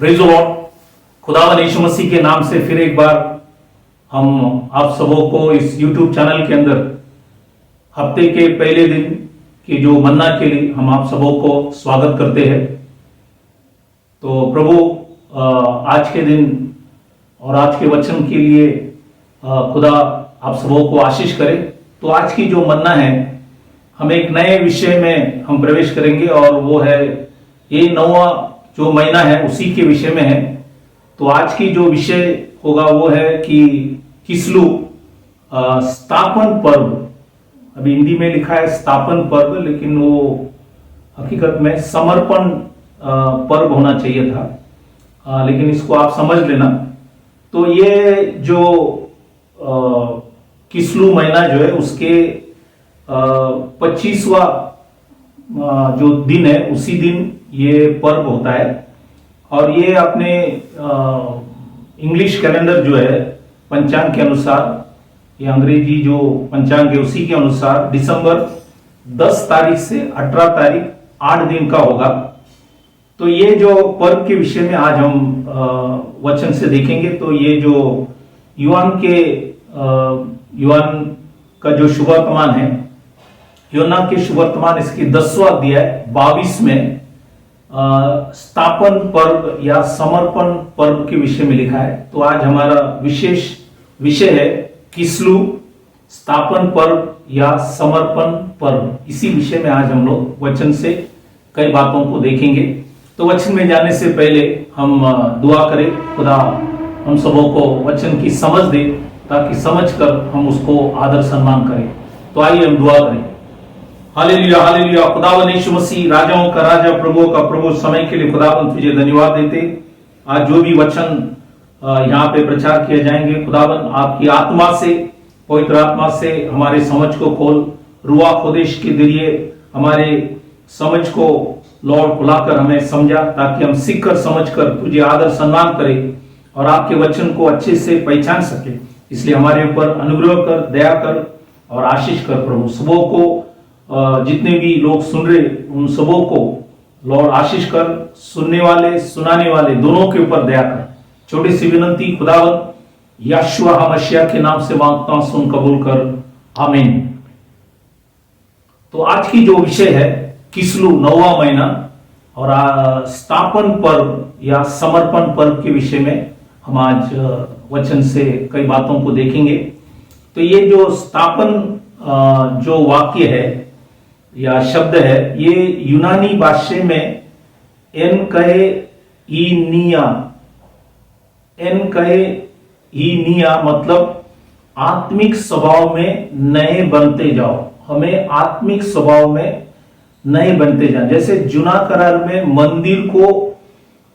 Praise the Lord. खुदावन यीशु मसीह के नाम से फिर एक बार हम आप सबों को इस YouTube चैनल के अंदर हफ्ते के पहले दिन की जो मन्ना के लिए हम आप सबों को स्वागत करते हैं। तो प्रभु आज के दिन और आज के वचन के लिए खुदा आप सबों को आशीष करे। तो आज की जो मन्ना है, हम एक नए विषय में हम प्रवेश करेंगे और वो है ये 9वां जो महीना है उसी के विषय में है। तो आज की जो विषय होगा वो है कि किस्लू स्थापन पर्व। अभी हिंदी में लिखा है स्थापन पर्व, लेकिन वो हकीकत में समर्पण पर्व होना चाहिए था, लेकिन इसको आप समझ लेना। तो ये जो किस्लू महीना जो है उसके 25वां जो दिन है उसी दिन ये पर्व होता है। और ये अपने इंग्लिश कैलेंडर जो है पंचांग के अनुसार, ये अंग्रेजी जो पंचांग है उसी के अनुसार दिसंबर 10 तारीख से 18 तारीख 8 दिन का होगा। तो ये जो पर्व के विषय में आज हम वचन से देखेंगे। तो ये जो युवान का जो शुभवर्तमान है, योना के शुभवर्तमान इसकी 10वां अध्याय 22 में स्थापन पर्व या समर्पण पर्व के विषय में लिखा है। तो आज हमारा विशेष विषय है किस्लू स्थापन पर्व या समर्पण पर्व। इसी विषय में आज हम लोग वचन से कई बातों को देखेंगे। तो वचन में जाने से पहले हम दुआ करें, खुदा हम सबों को वचन की समझ दे ताकि समझकर हम उसको आदर सम्मान करें। तो आइए हम दुआ करें। Hallelujah hallelujah. खुदावन यीशु मसीह राजाओं का राजा प्रभुओं का प्रभु, समय के लिए खुदावन तुझे धन्यवाद देते। आज जो भी वचन यहाँ पे प्रचार किए जाएंगे, खुदावन आपकी आत्मा से, पवित्र आत्मा से हमारे समझ को खोल, रुआ खोदेश के जरिए हमारे समझ को लौट खुलाकर हमें समझा, ताकि हम सीख कर समझ कर तुझे आदर सम्मान करें और आपके वचन को अच्छे से पहचान सके। इसलिए हमारे ऊपर अनुग्रह कर, दया कर और आशीष कर प्रभु। सबों को जितने भी लोग सुन रहे उन सबों को लॉर्ड आशीष कर, सुनने वाले सुनाने वाले दोनों के ऊपर दया कर। छोटी सी विनंती खुदावन यशुआ मसीह के नाम से मांगता हूं, सुन कबूल कर, आमीन। तो आज की जो विषय है किस्लू 9वां महीना और स्थापन पर्व या समर्पण पर्व के विषय में हम आज वचन से कई बातों को देखेंगे। तो ये जो स्थापन जो वाक्य है या शब्द है, ये यूनानी भाषा में एन मतलब आत्मिक स्वभाव में नए बनते जाओ। हमें आत्मिक स्वभाव में नए बनते जाओ। जैसे जूना करार में मंदिर को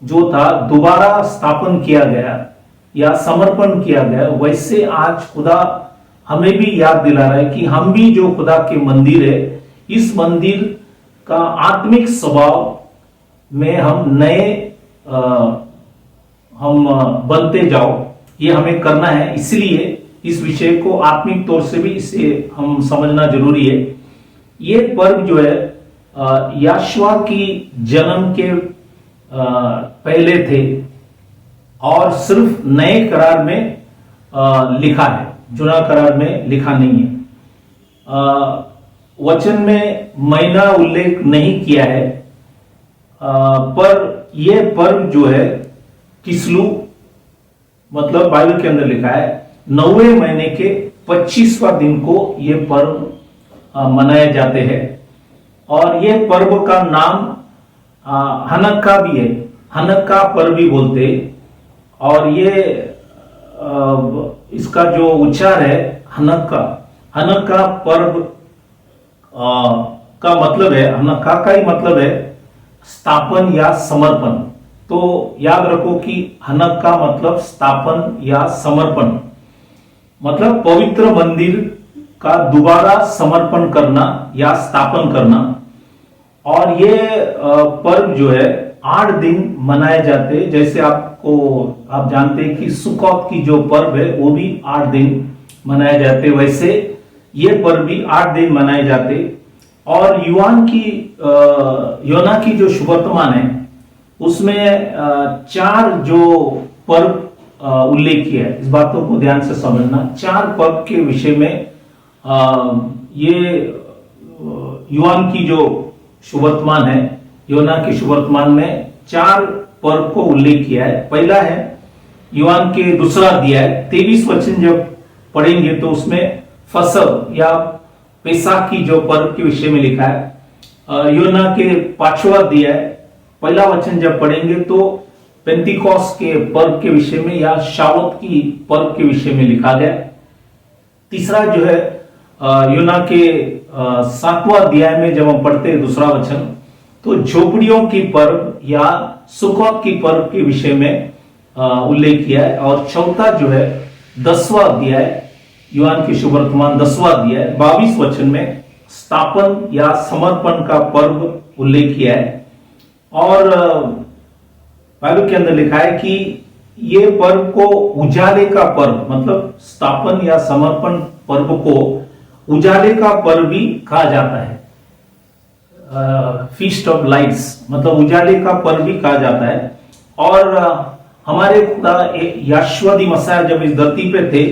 जो था दोबारा स्थापन किया गया या समर्पण किया गया, वैसे आज खुदा हमें भी याद दिला रहा है कि हम भी जो खुदा के मंदिर है, इस मंदिर का आत्मिक स्वभाव में हम नए हम बनते जाओ। ये हमें करना है। इसलिए इस विषय को आत्मिक तौर से भी इसे हम समझना जरूरी है। ये पर्व जो है यशुआ की जन्म के पहले थे और सिर्फ नए करार में लिखा है, जुना करार में लिखा नहीं है। वचन में महीना उल्लेख नहीं किया है, पर यह पर्व जो है किस्लू मतलब बाइबल के अंदर लिखा है 9वें महीने के 25वां दिन को यह पर्व मनाए जाते हैं। और यह पर्व का नाम हनक्का भी है, हनक्का पर्व भी बोलते। और ये इसका जो उच्चार है हनक्का, हनक्का पर्व का मतलब है, हनक्का का ही मतलब है स्थापन या समर्पण। तो याद रखो कि हनक्का मतलब स्थापन या समर्पण, मतलब पवित्र मंदिर का दोबारा समर्पण करना या स्थापन करना। और ये पर्व जो है 8 दिन मनाए जाते। जैसे आप जानते हैं कि सुकोत की जो पर्व है वो भी 8 दिन मनाए जाते, वैसे ये पर्व भी 8 दिन मनाए जाते। और योना की जो शुभवर्तमान है उसमें चार जो पर्व उल्लेख किया है, इस बातों को ध्यान से समझना। चार पर्व के विषय में ये युवान की जो शुभवर्तमान है, योना के शुभवर्तमान में चार पर्व को उल्लेख किया है। पहला है युवान के दूसरा अध्याय है, 23 वचन जब पढ़ेंगे तो उसमें फसल या पेसाख की जो पर्व के विषय में लिखा है। योना के 5वां अध्याय पहला वचन जब पढ़ेंगे तो पेंतिकोस के पर्व के विषय में या शावत की पर्व के विषय में लिखा गया। तीसरा जो है योना के 7वां अध्याय में जब हम पढ़ते हैं दूसरा वचन, तो झोपड़ियों की पर्व या सुखोत की पर्व के विषय में उल्लेख किया है। और चौथा जो है 10वां अध्याय, युवान की शुभवर्तमान 10वां अध्याय 22 वचन में स्थापन या समर्पण का पर्व उल्लेख किया है। और बाइबल के अंदर लिखा है कि ये पर्व को उजाले का पर्व, मतलब स्थापन या समर्पण पर्व को उजाले का पर्व भी कहा जाता है। फीस्ट ऑफ लाइट्स, मतलब उजाले का पर्व भी कहा जाता है। और हमारे खुदा यहोवा मसीह जब इस धरती पे थे,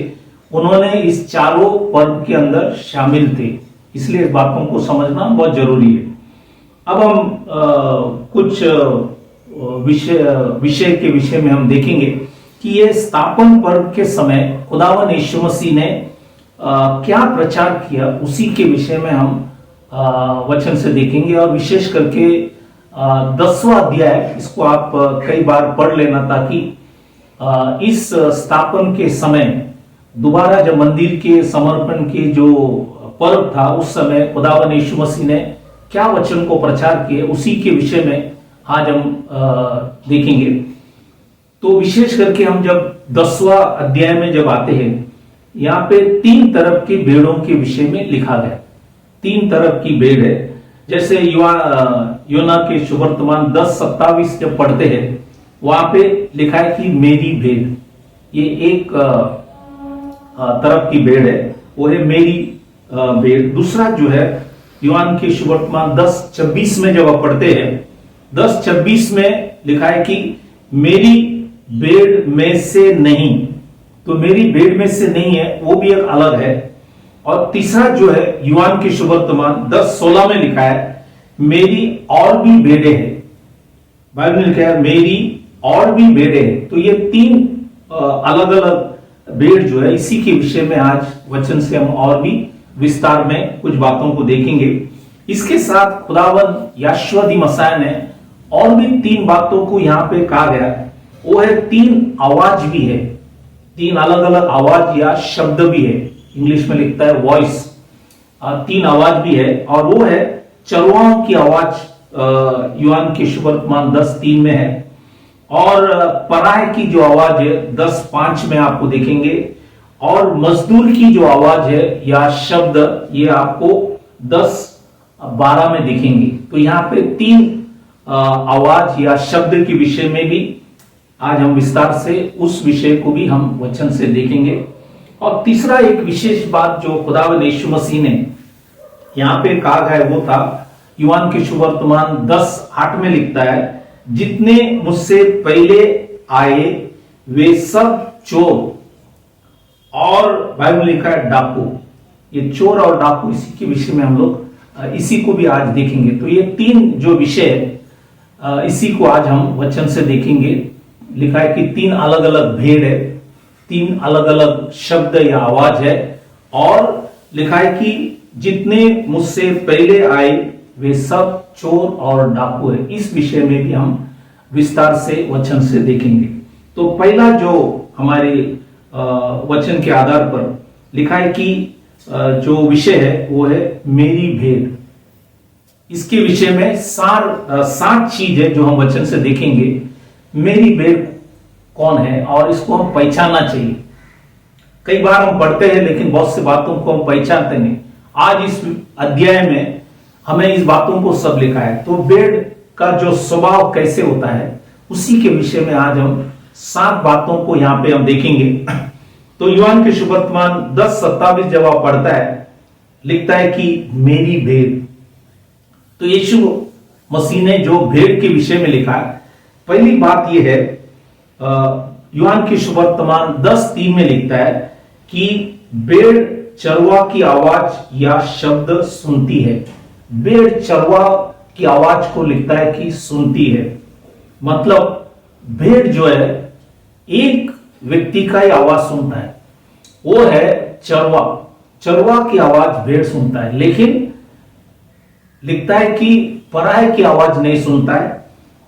उन्होंने इस चारों पर्व के अंदर शामिल थे, इसलिए इस बातों को समझना बहुत जरूरी है। अब हम कुछ विषय के विषय में हम देखेंगे कि ये स्थापन पर्व के समय खुदावन यीशु मसीह ने क्या प्रचार किया, उसी के विषय में हम वचन से देखेंगे। और विशेष करके 10वां अध्याय, इसको आप कई बार पढ़ लेना, ताकि इस स्थापन के समय दोबारा जब मंदिर के समर्पण के जो पर्व था, उस समय खुदावन यीशु मसीह ने क्या वचन को प्रचार किया, उसी के विषय में आज हम देखेंगे। तो विशेष करके हम जब 10वां अध्याय में जब आते हैं, यहाँ पे 3 तरफ की भेड़ों के विषय में लिखा गया। 3 तरफ की भेड़ है। जैसे योना के शुभवर्तमान 10:27 जब पढ़ते हैं, वहां पे लिखा है कि मेरी भेड़, ये एक तरफ की भेड़ है, वो है मेरी भेड़। दूसरा जो है योहान के शुभवर्तमान 10:26 में जब आप पढ़ते हैं, 10:26 में लिखा है कि मेरी भेड़ में से नहीं, तो मेरी भेड़ में से नहीं है, वो भी एक अलग है। और तीसरा जो है योहान के शुभवर्तमान 10:16 में लिखा है मेरी और भी भेड़ें हैं। बाइबल में लिखा है मेरी और भी भेड़ें हैं। तो ये 3 अलग अलग भेड़ जो है, इसी के विषय में आज वचन से हम और भी विस्तार में कुछ बातों को देखेंगे। इसके साथ खुदावन यहोवा मसीह ने और भी 3 बातों को यहाँ पे कहा गया, वो है 3 आवाज भी है, 3 अलग अलग आवाज या शब्द भी है, इंग्लिश में लिखता है वॉइस। 3 आवाज भी है, और वो है चरवाहों की आवाज योहान के शुभवर्तमान 10:3 में है। और पराय की जो आवाज है 10:5 में आपको देखेंगे। और मजदूर की जो आवाज है या शब्द, ये आपको 10:12 में दिखेंगे। तो यहाँ पे 3 आवाज या शब्द के विषय में भी आज हम विस्तार से उस विषय को भी हम वचन से देखेंगे। और तीसरा एक विशेष बात जो खुदावन यीशु मसीह ने यहाँ पे कहा गया, वो था योहान के शुभवर्तमान 10:8 में लिखता है, जितने मुझसे पहले आए वे सब चोर और बाइबल लिखा है डाकू। ये चोर और डाकू, इसी के विषय में हम लोग इसी को भी आज देखेंगे। तो ये 3 जो विषय है, इसी को आज हम वचन से देखेंगे। लिखा है कि 3 अलग अलग भेड़ है, 3 अलग अलग शब्द या आवाज है। और लिखा है कि जितने मुझसे पहले आए वे सब चोर और डाकू है। इस विषय में भी हम विस्तार से वचन से देखेंगे। तो पहला जो हमारे वचन के आधार पर लिखा है कि जो विषय है वो है मेरी भेड़। इसके विषय में 7 चीज है जो हम वचन से देखेंगे। मेरी भेड़ कौन है और इसको हम पहचानना चाहिए। कई बार हम पढ़ते हैं लेकिन बहुत सी बातों को हम पहचानते नहीं। आज इस अध्याय में हमें इस बातों को सब लिखा है। तो भेड़ का जो स्वभाव कैसे होता है, उसी के विषय में आज हम 7 बातों को यहां पे हम देखेंगे। तो योहान के शुभवर्तमान 10:27 जब आप पढ़ता है, लिखता है कि मेरी भेड़। तो यीशु मसीह ने जो भेड़ के विषय में लिखा है, पहली बात यह है, यूहान की सुवर्तमान 10:3 में लिखता है कि भेड़ चरवा की आवाज या शब्द सुनती है। भेड़ चरवा की आवाज को लिखता है कि सुनती है, मतलब भेड़ जो है एक व्यक्ति का ही आवाज सुनता है, वो है चरवा। चरवा की आवाज भेड़ सुनता है, लेकिन लिखता है कि पराये की आवाज नहीं सुनता है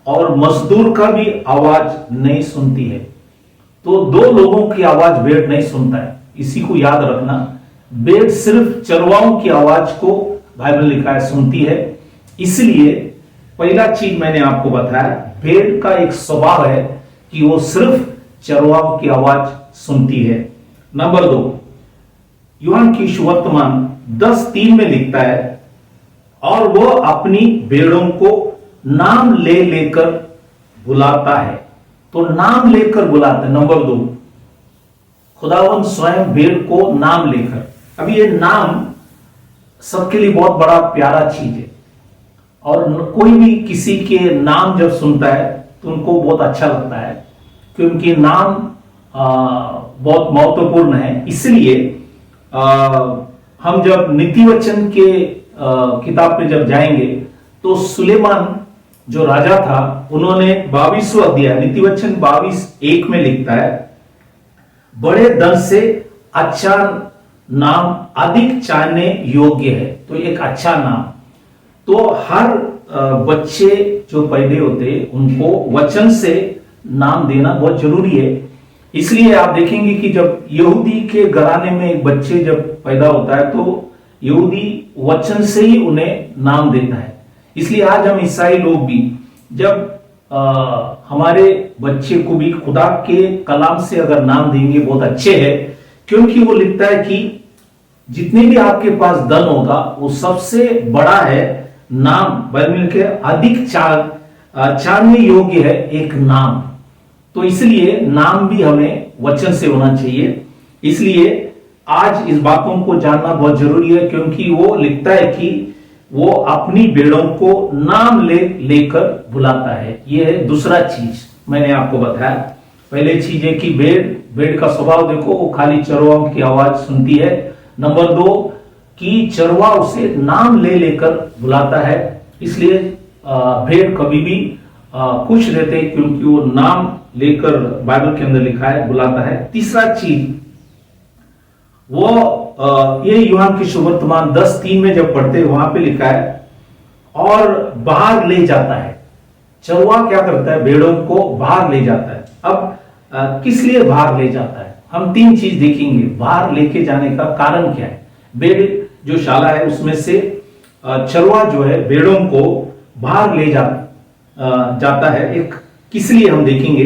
और मजदूर का भी आवाज नहीं सुनती है। तो दो लोगों की आवाज भेड़ नहीं सुनता है, इसी को याद रखना। भेड़ सिर्फ चरवाओं की आवाज को बाइबल लिखा है सुनती है। इसलिए पहला चीज मैंने आपको बताया, भेड़ का एक स्वभाव है कि वो सिर्फ चरवाओं की आवाज सुनती है। नंबर 2, यूहान की सुवर्तमान 10:3 में लिखता है, और वह अपनी भेड़ों को नाम ले लेकर बुलाता है। तो नाम लेकर बुलाता है। नंबर 2, खुदावंद स्वयं भेड़ को नाम लेकर। अब ये नाम सबके लिए बहुत बड़ा प्यारा चीज है, और कोई भी किसी के नाम जब सुनता है तो उनको बहुत अच्छा लगता है, क्योंकि नाम बहुत महत्वपूर्ण है। इसलिए हम जब नीति वचन के किताब पे जब जाएंगे तो सुलेमान जो राजा था, उन्होंने 22वां अध्याय नीति वचन 22:1 में लिखता है, बड़े धन से अच्छा नाम अधिक चाहने योग्य है। तो एक अच्छा नाम, तो हर बच्चे जो पैदा होते उनको वचन से नाम देना बहुत जरूरी है। इसलिए आप देखेंगे कि जब यहूदी के घराने में एक बच्चे जब पैदा होता है तो यहूदी वचन से ही उन्हें नाम देता है। इसलिए आज हम ईसाई लोग भी जब हमारे बच्चे को भी खुदा के कलाम से अगर नाम देंगे बहुत अच्छे है, क्योंकि वो लिखता है कि जितने भी आपके पास धन होगा वो सबसे बड़ा है नाम, बाइबल के अधिक चाहने योग्य है एक नाम। तो इसलिए नाम भी हमें वचन से होना चाहिए। इसलिए आज इस बातों को जानना बहुत जरूरी है, क्योंकि वो लिखता है कि वो अपनी भेड़ों को नाम लेकर बुलाता है। ये है दूसरा चीज मैंने आपको बताया। पहले चीज है कि भेड़ का स्वभाव देखो, वो खाली चरवाओं की आवाज सुनती है। नंबर 2 कि चरवा उसे नाम लेकर बुलाता है। इसलिए भेड़ कभी भी खुश रहते हैं, क्योंकि वो नाम लेकर बाइबल के अंदर लिखा है बुलाता है। तीसरा चीज वो ये यूहान की सुवर्तमान 10:3 में जब पढ़ते हैं वहां पे लिखा है, और बाहर ले जाता है। चरवा क्या करता है? भेड़ों को बाहर ले जाता है। अब किस लिए बाहर ले जाता है? हम 3 चीज देखेंगे। बाहर लेके जाने का कारण क्या है? भेड़ जो शाला है उसमें से चरवा जो है भेड़ों को बाहर ले जाता है। एक किस लिए हम देखेंगे।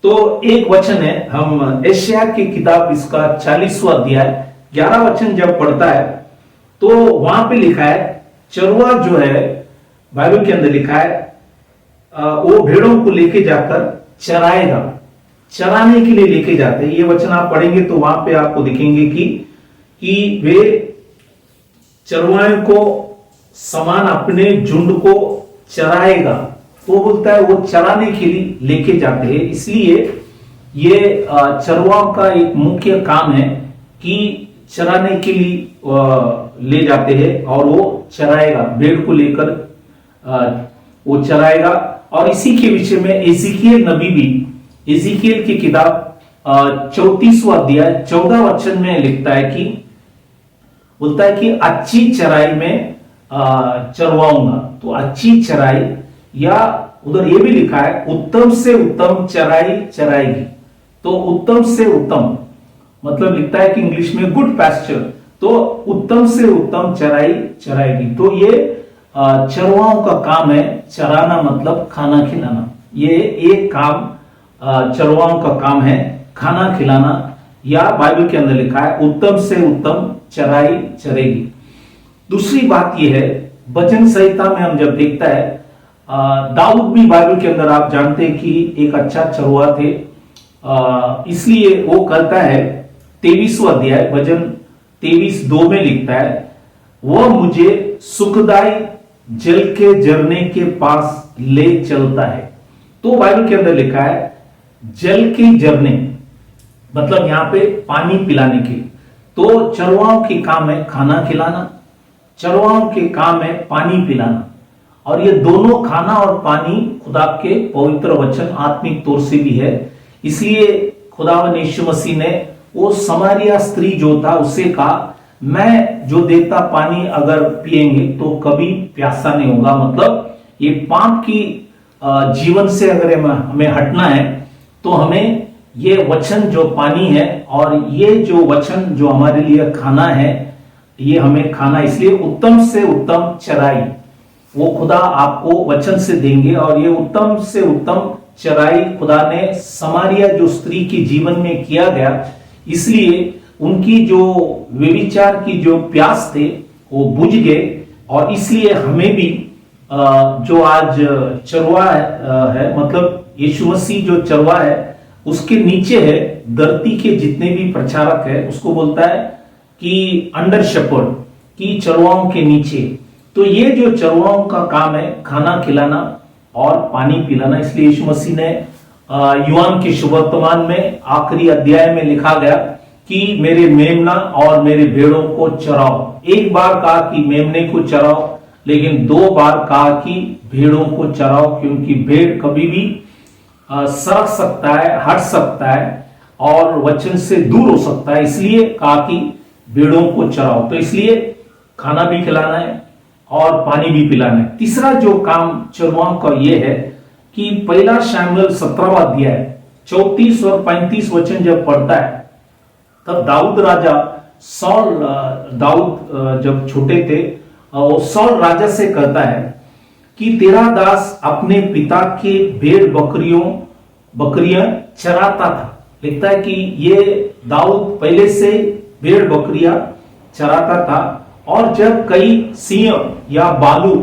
तो एक वचन है, हम एशिया की किताब इसका 40वां अध्याय 11 वचन जब पढ़ता है तो वहां पे लिखा है, चरवा जो है बाइबल के अंदर लिखा है वो भेड़ों को लेके जाकर चराएगा। चराने के लिए लेके जाते हैं। ये वचन आप पढ़ेंगे तो वहां पे आपको दिखेंगे कि वे चरवाहे को समान अपने झुंड को चराएगा। तो बोलता है वो चराने के लिए लेके जाते हैं। इसलिए ये चरवाओं का एक मुख्य काम है कि चराने के लिए ले जाते हैं, और वो चराएगा, भेड़ को लेकर वो चराएगा। और इसी के विषय में एजिकियल नबी भी एजिकियल की किताब 34वां अध्याय 14 वचन में लिखता है कि बोलता है कि अच्छी चराई में चरवाऊंगा। तो अच्छी चराई, या उधर ये भी लिखा है उत्तम से उत्तम चराई चराएगी। तो उत्तम से उत्तम मतलब लिखता है कि इंग्लिश में गुड पैस्चर, तो उत्तम से उत्तम चराई चराएगी। तो ये चरवाओं का काम है चराना, मतलब खाना खिलाना। ये एक काम चरवाओं का काम है खाना खिलाना, या बाइबल के अंदर लिखा है उत्तम से उत्तम चराई चरेगी। दूसरी बात यह है, भजन संहिता में हम जब देखता है दाऊद भी बाइबल के अंदर आप जानते हैं कि एक अच्छा चरवा थे। इसलिए वो कहता है 23वां अध्याय भजन 23:2 में लिखता है, वह मुझे सुखदाई जल के झरने के पास ले चलता है। तो बाइबल के अंदर लिखा है जल की झरने, मतलब यहां पे पानी पिलाने की। तो चरवाहों के काम है खाना खिलाना, चरवाहों के काम है पानी पिलाना, और ये दोनों खाना और पानी खुदा के पवित्र वचन आत्मिक तौर से भी है। इसलिए खुदावन यीशु मसीह ने वो समारिया स्त्री जो था उससे कहा, मैं जो देता पानी अगर पिएंगे तो कभी प्यासा नहीं होगा। मतलब ये पाप की जीवन से अगर हमें हटना है तो हमें ये वचन जो पानी है और ये जो वचन जो हमारे लिए खाना है, ये हमें खाना। इसलिए उत्तम से उत्तम चराई वो खुदा आपको वचन से देंगे, और ये उत्तम से उत्तम चराई खुदा ने समारिया जो स्त्री के जीवन में किया गया। इसलिए उनकी जो व्यभिचार की जो प्यास थे वो बुझ गए, और इसलिए हमें भी जो आज चरवा है, मतलब यीशु मसीह जो चरवा है उसके नीचे है धरती के जितने भी प्रचारक है, उसको बोलता है कि अंडर शेपर्ड, की चरवाओं के नीचे। तो ये जो चरवाओं का काम है खाना खिलाना और पानी पिलाना। इसलिए यीशु मसीह ने यूहान के सुवर्तमान में आखिरी अध्याय में लिखा गया कि मेरे मेमना और मेरे भेड़ों को चराओ। एक बार कहा कि मेमने को चराओ, लेकिन 2 बार कहा कि भेड़ों को चराओ, क्योंकि भेड़ कभी भी सरक सकता है, हट सकता है और वचन से दूर हो सकता है। इसलिए कहा कि भेड़ों को चराओ। तो इसलिए खाना भी खिलाना है और पानी भी पिलाना है। तीसरा जो काम चरवाहों का ये है कि 1 शमूएल 17वां अध्याय 34 और 35 वचन जब पढ़ता है, तब दाऊद राजा दाऊद जब छोटे थे, वो सौल राजा से कहता है कि तेरा दास अपने पिता के भेड़ बकरियां चराता था। लिखता है कि ये दाऊद पहले से भेड़ बकरियां चराता था, और जब कई सिंह या बालू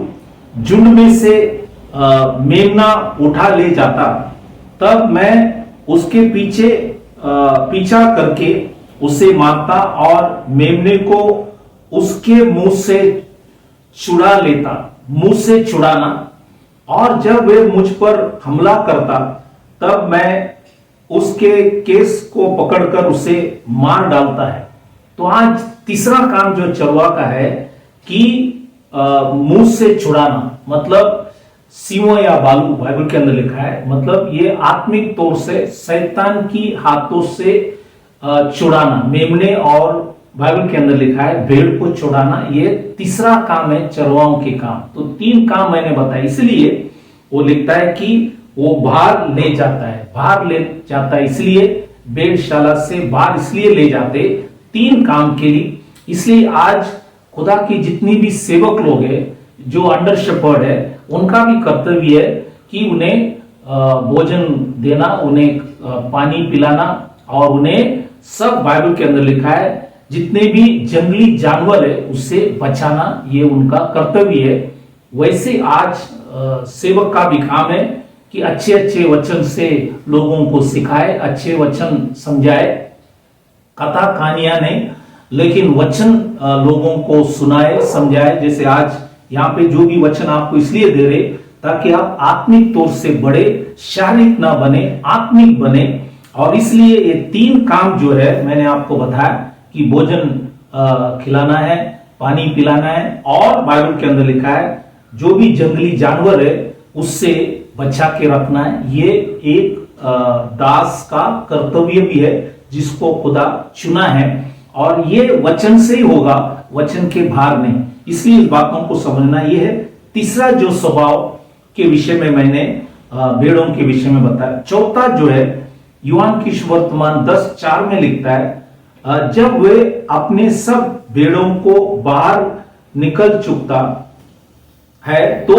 झुंड में से मेमना उठा ले जाता, तब मैं उसके पीछा करके उसे मारता और मेमने को उसके मुंह से छुड़ा लेता। मुंह से छुड़ाना, और जब वे मुझ पर हमला करता तब मैं उसके केस को पकड़कर उसे मार डालता है। तो आज तीसरा काम जो चरवा का है कि मुंह से छुड़ाना, मतलब सिंह या बालू बाइबल के अंदर लिखा है, मतलब ये आत्मिक तौर से शैतान की हाथों से छुड़ाना। मेमने और बाइबल के अंदर लिखा है भेड़ को छुड़ाना। ये तीसरा काम है चरवाहों के काम। तो 3 काम मैंने बताया, इसलिए वो लिखता है कि वो बाहर ले जाता है, इसलिए भेड़शाला से बाहर इसलिए ले जाते 3 काम के लिए। इसलिए आज खुदा की जितनी भी सेवक लोग हैं जो अंडर शेपर्ड है, उनका भी कर्तव्य है कि उन्हें भोजन देना, उन्हें पानी पिलाना, और उन्हें सब बाइबल के अंदर लिखा है जितने भी जंगली जानवर है उससे बचाना, ये उनका कर्तव्य है। वैसे आज सेवक का भी काम है कि अच्छे अच्छे वचन से लोगों को सिखाए, अच्छे वचन समझाए, कथा कहानियां नहीं लेकिन वचन लोगों को सुनाए, समझाए। जैसे आज यहाँ पे जो भी वचन आपको इसलिए दे रहे ताकि आप आत्मिक तौर से बढ़े, शारीरिक ना बने, आत्मिक बने। और इसलिए ये 3 काम जो है मैंने आपको बताया कि भोजन खिलाना है, पानी पिलाना है, और बाइबल के अंदर लिखा है जो भी जंगली जानवर है उससे बचा के रखना है। ये एक दास का कर्तव्य भी है जिसको खुदा चुना है, और ये वचन से ही होगा, वचन के बाहर नहीं। इसलिए इस बातों को समझना ये है। तीसरा जो स्वभाव के विषय में मैंने भेड़ों के विषय में बताया। चौथा जो है यूहान की सुवर्तमान 10:4 में लिखता है जब वे अपने सब भेड़ों को बाहर निकल चुकता है तो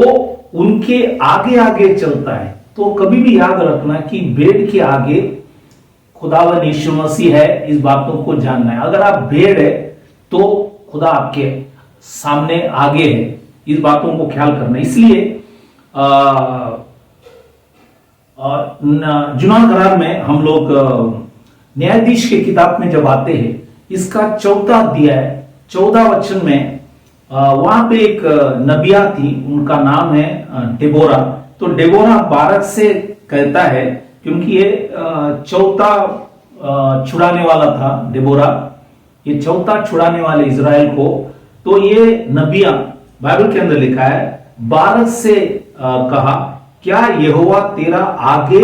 उनके आगे आगे चलता है। तो कभी भी याद रखना कि भेड़ के आगे खुदावन यीशु मसीह है, इस बातों को जानना है। अगर आप भेड़ है तो खुदा आपके सामने आगे है, इस बातों को ख्याल करना। इसलिए जुना करार में हम लोग न्यायाधीश की किताब में जब आते हैं, इसका 4वां अध्याय 14 वचन में वहां पे एक नबिया थी, उनका नाम है डेबोरा। तो डेबोरा बारक से कहता है, क्योंकि ये चौथा छुड़ाने वाला था डेबोरा, ये चौथा छुड़ाने वाले इजराइल को। तो ये नबियां बाइबल के अंदर लिखा है, बारक से कहा, क्या यहोवा तेरा आगे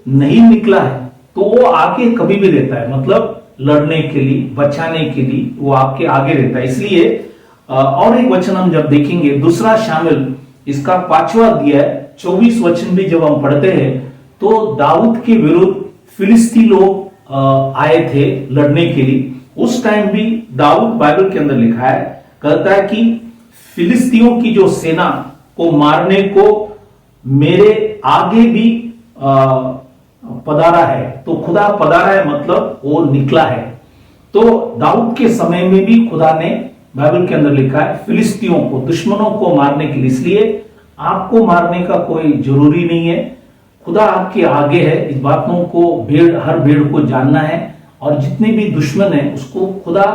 नहीं निकला है? तो वो आगे कभी भी रहता है, मतलब लड़ने के लिए, बचाने के लिए वो आपके आगे रहता है। इसलिए और एक वचन हम जब देखेंगे, दूसरा शामिल इसका 5वां अध्याय 24 वचन भी जब हम पढ़ते हैं, तो दाऊद के विरुद्ध फिलिस्ती लोग आए थे लड़ने के लिए। उस टाइम भी दाऊद बाइबल के अंदर लिखा है, कहता है कि फिलिस्तियों की जो सेना को मारने को मेरे आगे भी पधारा है। तो खुदा पधारा है मतलब वो निकला है। तो दाऊद के समय में भी खुदा ने बाइबल के अंदर लिखा है फिलिस्तियों को, दुश्मनों को मारने के लिए। इसलिए आपको मारने का कोई जरूरी नहीं है, खुदा आपके आगे है। इस बातों को हर भेड़ को जानना है, और जितने भी दुश्मन है उसको खुदा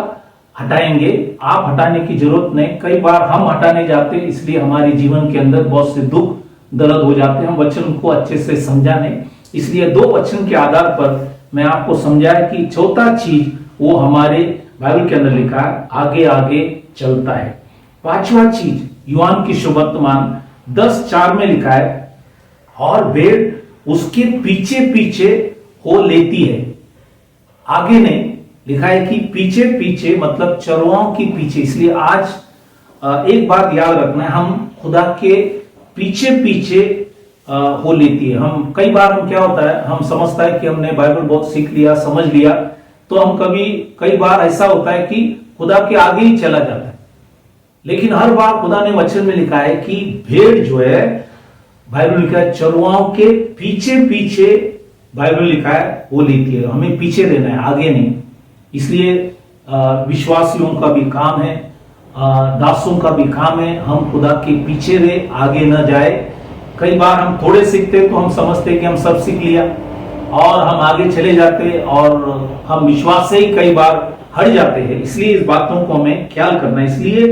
हटाएंगे, आप हटाने की जरूरत नहीं। कई बार हम हटाने जाते, इसलिए हमारे जीवन के अंदर बहुत से दुख दर्द हो जाते हैं, हम वचन को अच्छे से समझा नहीं। इसलिए 2 वचन के आधार पर मैं आपको समझाया कि चौथा चीज वो हमारे बाइबल के अंदर लिखा है, आगे आगे चलता है। 5वां चीज यूहान की सुवर्तमान 10:4 में लिखा है, और भेड़ उसके पीछे पीछे हो लेती है। आगे नहीं लिखा है कि पीछे पीछे, मतलब चरवाहों के पीछे। इसलिए आज एक बात याद रखना है, हम खुदा के पीछे पीछे हो लेती है। हम कई बार हम क्या होता है, हम समझता है कि हमने बाइबल बहुत सीख लिया, समझ लिया, तो हम कई बार ऐसा होता है कि खुदा के आगे ही चला जाता है। लेकिन हर बार खुदा ने वचन में लिखा है कि भेड़ जो है, बाइबल लिखा है चरवाहों के पीछे पीछे, बाइबल लिखा है वो लेती है। हमें पीछे रहना है, आगे नहीं। इसलिए विश्वासियों का भी काम है, दासों का भी काम है, हम खुदा के पीछे रहे, आगे न जाए। कई बार हम थोड़े सीखते तो हम समझते कि हम सब सीख लिया, और हम आगे चले जाते, और हम विश्वास से ही कई बार हट जाते हैं। इसलिए इस बातों को हमें ख्याल करना है। इसलिए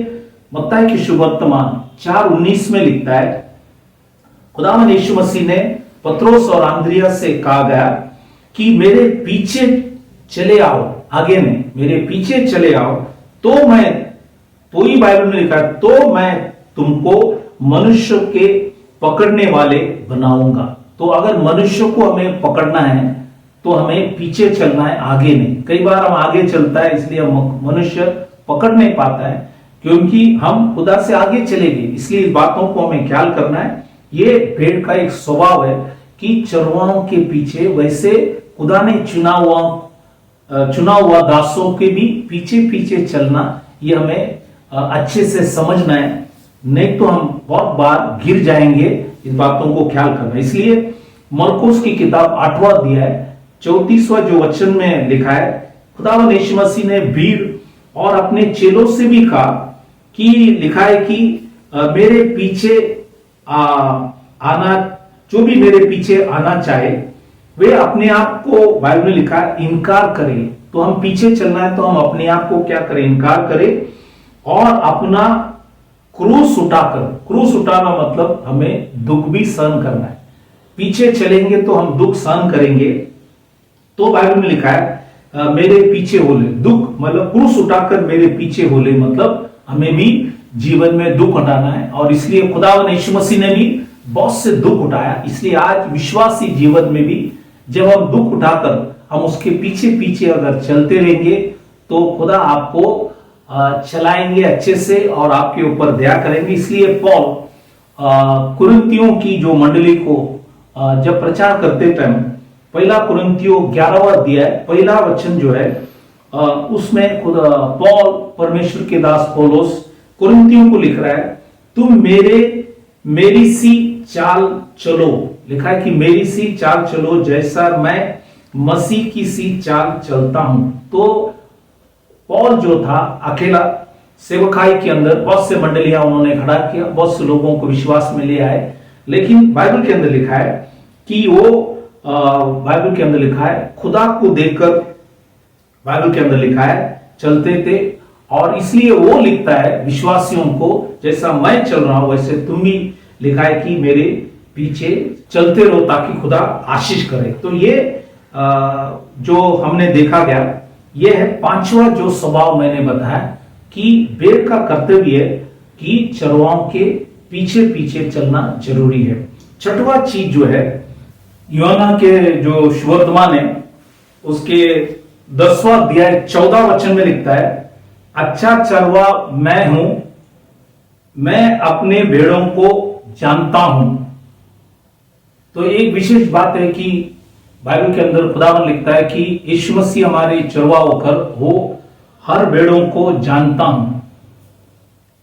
मत्ती की सुवर्तमान 4:19 में लिखता है, खुदावंद यीशु मसीह ने पत्रोस और अंद्रियास से कहा गया कि मेरे पीछे चले आओ, आगे नहीं, मेरे पीछे चले आओ, तो ही बाइबल में लिखा है, तो मैं तुमको मनुष्य के पकड़ने वाले बनाऊंगा। तो अगर मनुष्य को हमें पकड़ना है तो हमें पीछे चलना है, आगे नहीं। कई बार हम आगे चलता है, इसलिए मनुष्य पकड़ नहीं पाता है, क्योंकि हम खुदा से आगे चले गए। इसलिए इस बातों को हमें ख्याल करना है। ये भेड़ का एक स्वभाव है कि चरवाहों के पीछे, वैसे खुदा ने चुना हुआ दासों के भी पीछे पीछे चलना, ये हमें अच्छे से समझना है, नहीं तो हम बहुत बार गिर जाएंगे। इस बातों को ख्याल करना। इसलिए मरकुस की किताब 8वां अध्याय 34वां जो वचन में लिखा है, खुदावंद यीशु मसीह ने भीड़ और अपने चेलों से भी कहा कि लिखा है कि मेरे पीछे आना, जो भी मेरे पीछे आना चाहे वे अपने आप को, बाइबल में लिखा है, इनकार करें। तो हम पीछे चलना है तो हम अपने आप को क्या करें, इनकार करें, और अपना क्रूस उठाकर, क्रूस उठाना मतलब हमें दुख भी सहन करना है। पीछे चलेंगे तो हम दुख सहन करेंगे। तो बाइबल में लिखा है मेरे पीछे हो ले, दुख मतलब क्रूस उठाकर मेरे पीछे हो ले, मतलब हमें भी जीवन में दुख उठाना है। और इसलिए खुदावंद यीशु मसीह ने भी बहुत से दुख उठाया। इसलिए आज विश्वासी जीवन में भी जब हम दुख उठाकर हम उसके पीछे पीछे अगर चलते रहेंगे तो खुदा आपको चलाएंगे अच्छे से और आपके ऊपर दया करेंगे। इसलिए पौल कुरिन्थियों की जो मंडली को जब प्रचार करते टाइम, पहला कुरिन्थियों 11वां अध्याय पहला वचन जो है, उसमें खुद पौल, परमेश्वर के दास पौलुस कुरिन्थियों को लिख रहा है, तुम मेरी सी चाल चलो। लिखा है कि मेरी सी चाल चलो जैसा मैं मसीह की सी चाल चलता हूं। तो पौल जो था अकेला सेवकाई के अंदर बहुत से मंडलियां उन्होंने खड़ा किया, बहुत से लोगों को विश्वास में ले आए, लेकिन बाइबल के अंदर लिखा है कि वो बाइबल के अंदर लिखा है खुदा को देखकर, बाइबल के अंदर लिखा है चलते थे। और इसलिए वो लिखता है विश्वासियों को, जैसा मैं चल रहा हूं वैसे तुम भी, लिखा है कि मेरे पीछे चलते रहो ताकि खुदा आशीष करे। तो ये जो हमने देखा गया, ये है पांचवा जो स्वभाव मैंने बताया कि भेड़ का कर्तव्य है कि चरवाहों के पीछे पीछे चलना जरूरी है। छठवां चीज जो है, यूहन्ना के जो सुवर्तमान है उसके 10वां अध्याय 14 वचन में लिखता है, अच्छा चरवा मैं हूं, मैं अपने भेड़ों को जानता हूं। तो एक विशेष बात है कि बाइबल के अंदर खुदावन लिखता है कि यीशु मसीह हमारे चरवा होकर वो हर भेड़ों को जानता हूं।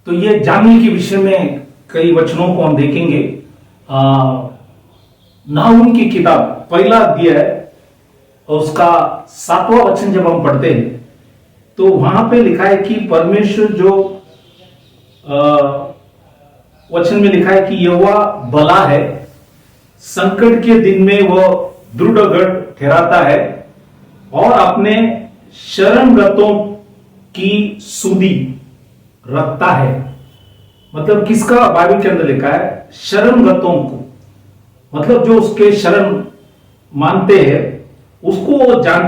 तो ये जानने के विषय में कई वचनों को हम देखेंगे। नाहूम की किताब पहला अध्याय उसका 7वां वचन जब हम पढ़ते हैं तो वहां पे लिखा है कि परमेश्वर जो वचन में लिखा है कि यहोवा भला है, संकट के दिन में वह दृढ़ गढ़ ठहराता है और अपने शरणगतों की सुधि रखता है। मतलब किसका बाइबल के अंदर लिखा है? शरणगतों को, मतलब जो उसके शरण मानते हैं उसको वो जान,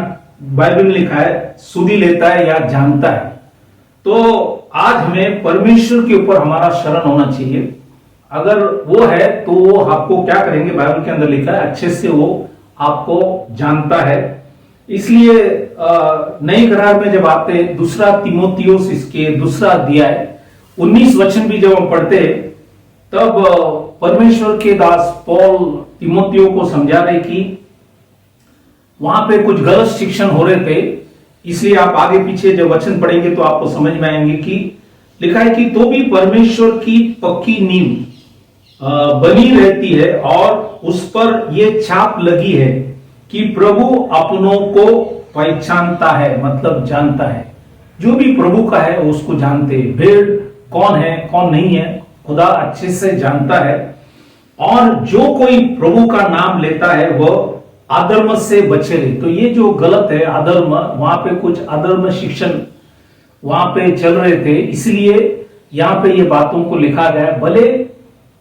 बाइबल में लिखा है सुधि लेता है या जानता है। तो आज हमें परमेश्वर के ऊपर हमारा शरण होना चाहिए। अगर वो है तो वो आपको क्या करेंगे? बाइबल के अंदर लिखा है अच्छे से वो आपको जानता है। इसलिए नई करार में जब आते दूसरा तीमुथियुस इसके 2 अध्याय 19 वचन भी जब हम पढ़ते तब परमेश्वर के दास पौल तीमुथियुस को समझा रहे कि वहां पे कुछ गलत शिक्षण हो रहे थे। इसलिए आप आगे पीछे जब वचन पढ़ेंगे तो आपको समझ में आएंगे कि लिखा है कि तो भी परमेश्वर की पक्की नींव बनी रहती है और उस पर यह छाप लगी है कि प्रभु अपनों को पहचानता है, मतलब जानता है। जो भी प्रभु का है उसको जानते हैं। भेड़ कौन है कौन नहीं है खुदा अच्छे से जानता है। और जो कोई प्रभु का नाम लेता है वह अधर्म से बचे रहे। तो ये जो गलत है अधर्म, वहां पे कुछ अधर्म शिक्षण वहां पे चल रहे थे, इसलिए यहां पे ये बातों को लिखा गया है। भले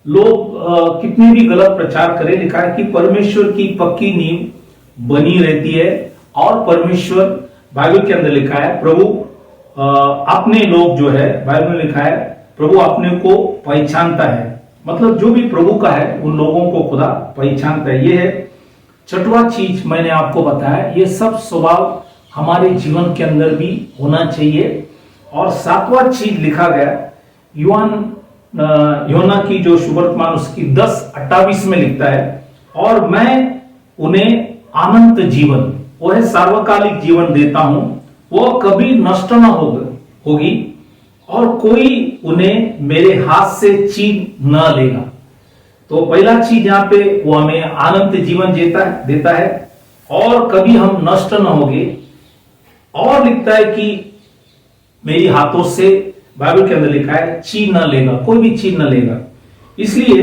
लोग कितनी भी गलत प्रचार करें, लिखा है कि परमेश्वर की पक्की नींव बनी रहती है और परमेश्वर, बाइबल के अंदर लिखा है प्रभु अपने लोग जो है, बाइबल में लिखा है प्रभु अपने को पहचानता है। मतलब जो भी प्रभु का है उन लोगों को खुदा पहचानता है। ये है छठवां चीज मैंने आपको बताया। ये सब स्वभाव हमारे जीवन के अंदर भी होना चाहिए। और 7वां चीज लिखा गया यूहन्ना की जो सुवर्तमान उसकी 10:28 में लिखता है, और मैं उन्हें अनंत जीवन, वो है सार्वकालिक जीवन देता हूं, वो कभी नष्ट न होगी और कोई उन्हें मेरे हाथ से छीन न लेगा। तो पहला चीज यहां पे वो हमें अनंत जीवन देता है और कभी हम नष्ट न होंगे। और लिखता है कि मेरी हाथों से, बाइबल के अंदर लिखा है छीन न लेगा, कोई भी छीन न लेगा। इसलिए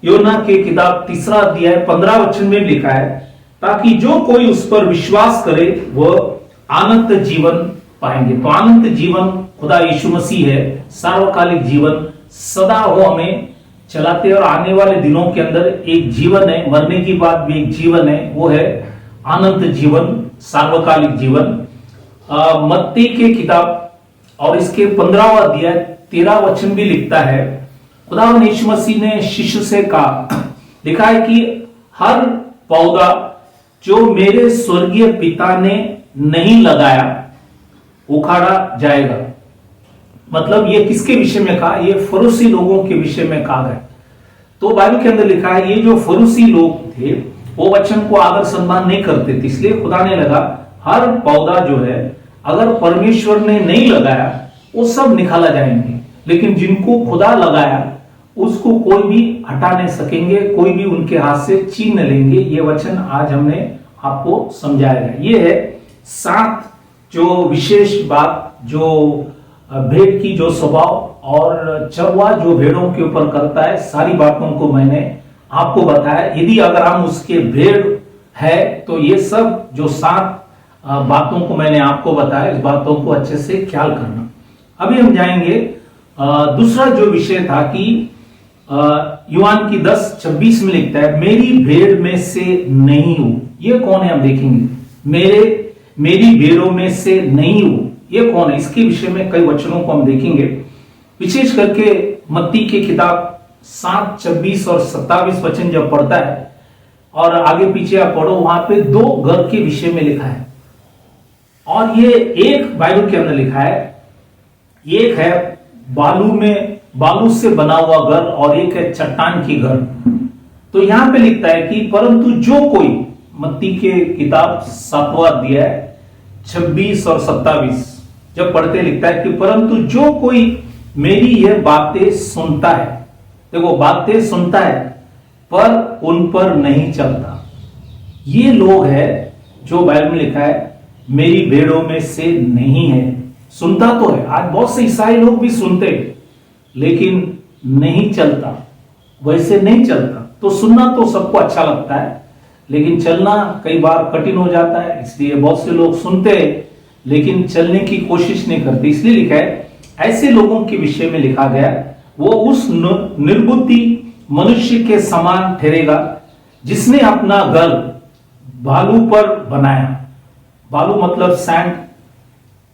यूहन्ना के किताब 3 अध्याय 15 वचन में लिखा है ताकि जो कोई उस पर विश्वास करे वह अनंत जीवन पाएंगे। तो अनंत जीवन खुदा यीशु मसीह है, सार्वकालिक जीवन, सदा वो हमें चलाते और आने वाले दिनों के अंदर एक जीवन है, मरने की बाद भी एक जीवन है, वो है अनंत जीवन, सार्वकालिक जीवन। मत्ती के किताब और इसके 15वां अध्याय 13 वचन भी लिखता है, खुदावंद यीशु मसीह ने शिष्य से कहा, लिखा है कि हर पौधा जो मेरे स्वर्गीय पिता ने नहीं लगाया उखाड़ा जाएगा। मतलब ये किसके विषय में कहा? ये फरूसी लोगों के विषय में कहा गया। तो बाइबल के अंदर लिखा है ये जो फरूसी लोग थे वो वचन को आदर सम्मान नहीं करते थे, इसलिए खुदा ने लगा हर पौधा जो है अगर परमेश्वर ने नहीं लगाया वो सब निकाला जाएंगे, लेकिन जिनको खुदा लगाया उसको कोई भी हटा नहीं सकेंगे, कोई भी उनके हाथ से छीन न लेंगे। ये वचन आज हमने आपको समझाया है। ये है 7 जो विशेष बात जो भेड़ की जो स्वभाव और चरवा जो भेड़ों के ऊपर करता है, सारी बातों को मैंने आपको बताया। यदि अगर हम उसके भेड़ है तो ये सब जो 7 बातों को मैंने आपको बताया, इस बातों को अच्छे से ख्याल करना। अभी हम जाएंगे दूसरा जो विषय था कि यूहान की 10:26 में लिखता है, मेरी भेड़ में से नहीं हूं। ये कौन है हम देखेंगे। मेरी भेड़ों में से नहीं हूं, ये कौन है, इसके विषय में कई वचनों को हम देखेंगे। विशेष करके मत्ती की किताब 7:26 और 27 वचन जब पढ़ता है और आगे पीछे आप पढ़ो, वहां पे 2 घर के विषय में लिखा है। और ये एक बाइबल के अंदर लिखा है, एक है बालू से बना हुआ घर और एक है चट्टान की घर। तो यहां पे लिखता है कि परंतु जो कोई, मत्ती के किताब 7वां अध्याय 26 और 27 जब पढ़ते लिखता है कि परंतु जो कोई मेरी यह बातें सुनता है, देखो बातें सुनता है पर उन पर नहीं चलता, ये लोग है जो बाइबल में लिखा है मेरी भेड़ों में से नहीं है। सुनता तो है, आज बहुत से ईसाई लोग भी सुनते लेकिन नहीं चलता, वैसे नहीं चलता। तो सुनना तो सबको अच्छा लगता है लेकिन चलना कई बार कठिन हो जाता है, इसलिए बहुत से लोग सुनते लेकिन चलने की कोशिश नहीं करते। इसलिए लिखा है ऐसे लोगों के विषय में लिखा गया, वो उस निर्बुद्धि मनुष्य के समान ठहरेगा जिसने अपना घर बालू पर बनाया। बालू मतलब सैंड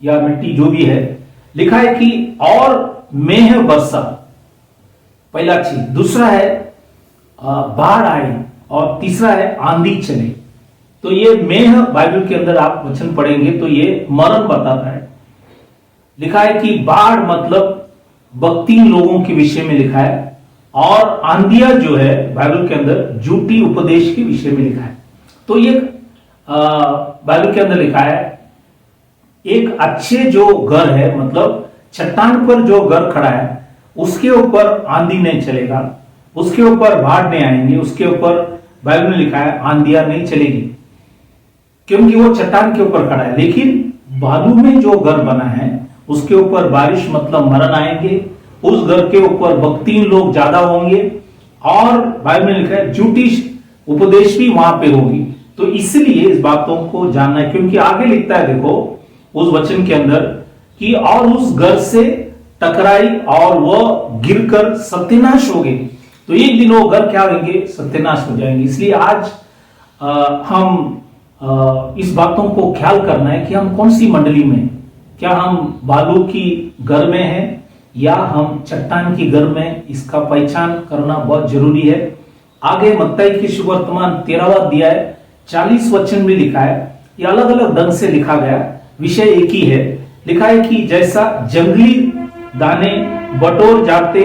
या मिट्टी जो भी है। लिखा है कि और मेह बरसा, पहला चीज। दूसरा है बाढ़ आई और तीसरा है आंधी चले। तो ये मेह बाइबल के अंदर आप वचन पढ़ेंगे तो ये मरण बताता है। लिखा है कि बाढ़ मतलब भक्ति लोगों के विषय में लिखा है और आंधिया जो है बाइबल के अंदर झूठी उपदेश के विषय में लिखा है। तो ये बाइबल के अंदर लिखा है एक अच्छे जो घर है, मतलब चट्टान पर जो घर खड़ा है उसके ऊपर आंधी नहीं चलेगा, उसके ऊपर बाढ़ नहीं आएंगे, उसके ऊपर बाइबल में लिखा है आंधियां नहीं चलेगी क्योंकि वो चट्टान के ऊपर खड़ा है। लेकिन बालू में जो घर बना है उसके ऊपर बारिश मतलब मरण आएंगे, उस घर के ऊपर भक्तिहीन लोग ज्यादा होंगे और बाइबल में लिखा है झूठी उपदेश भी वहां पे होगी। तो इसलिए इस बातों को जानना है क्योंकि आगे लिखता है, देखो उस वचन के अंदर कि और उस घर से टकराई और वह गिरकर सत्यानाश हो गई। तो एक दिन वो घर क्या होंगे, सत्यानाश हो जाएंगे। इसलिए आज हम इस बातों को ख्याल करना है कि हम कौन सी मंडली में, क्या हम बालू की घर में हैं या हम चट्टान की घर में, इसका पहचान करना बहुत जरूरी है। आगे मत्ती की सुवर्तमान 13वां अध्याय 40 वचन में लिखा है, ये अलग अलग ढंग से लिखा गया, विषय एक ही है। लिखा है कि जैसा जंगली दाने बटोर जाते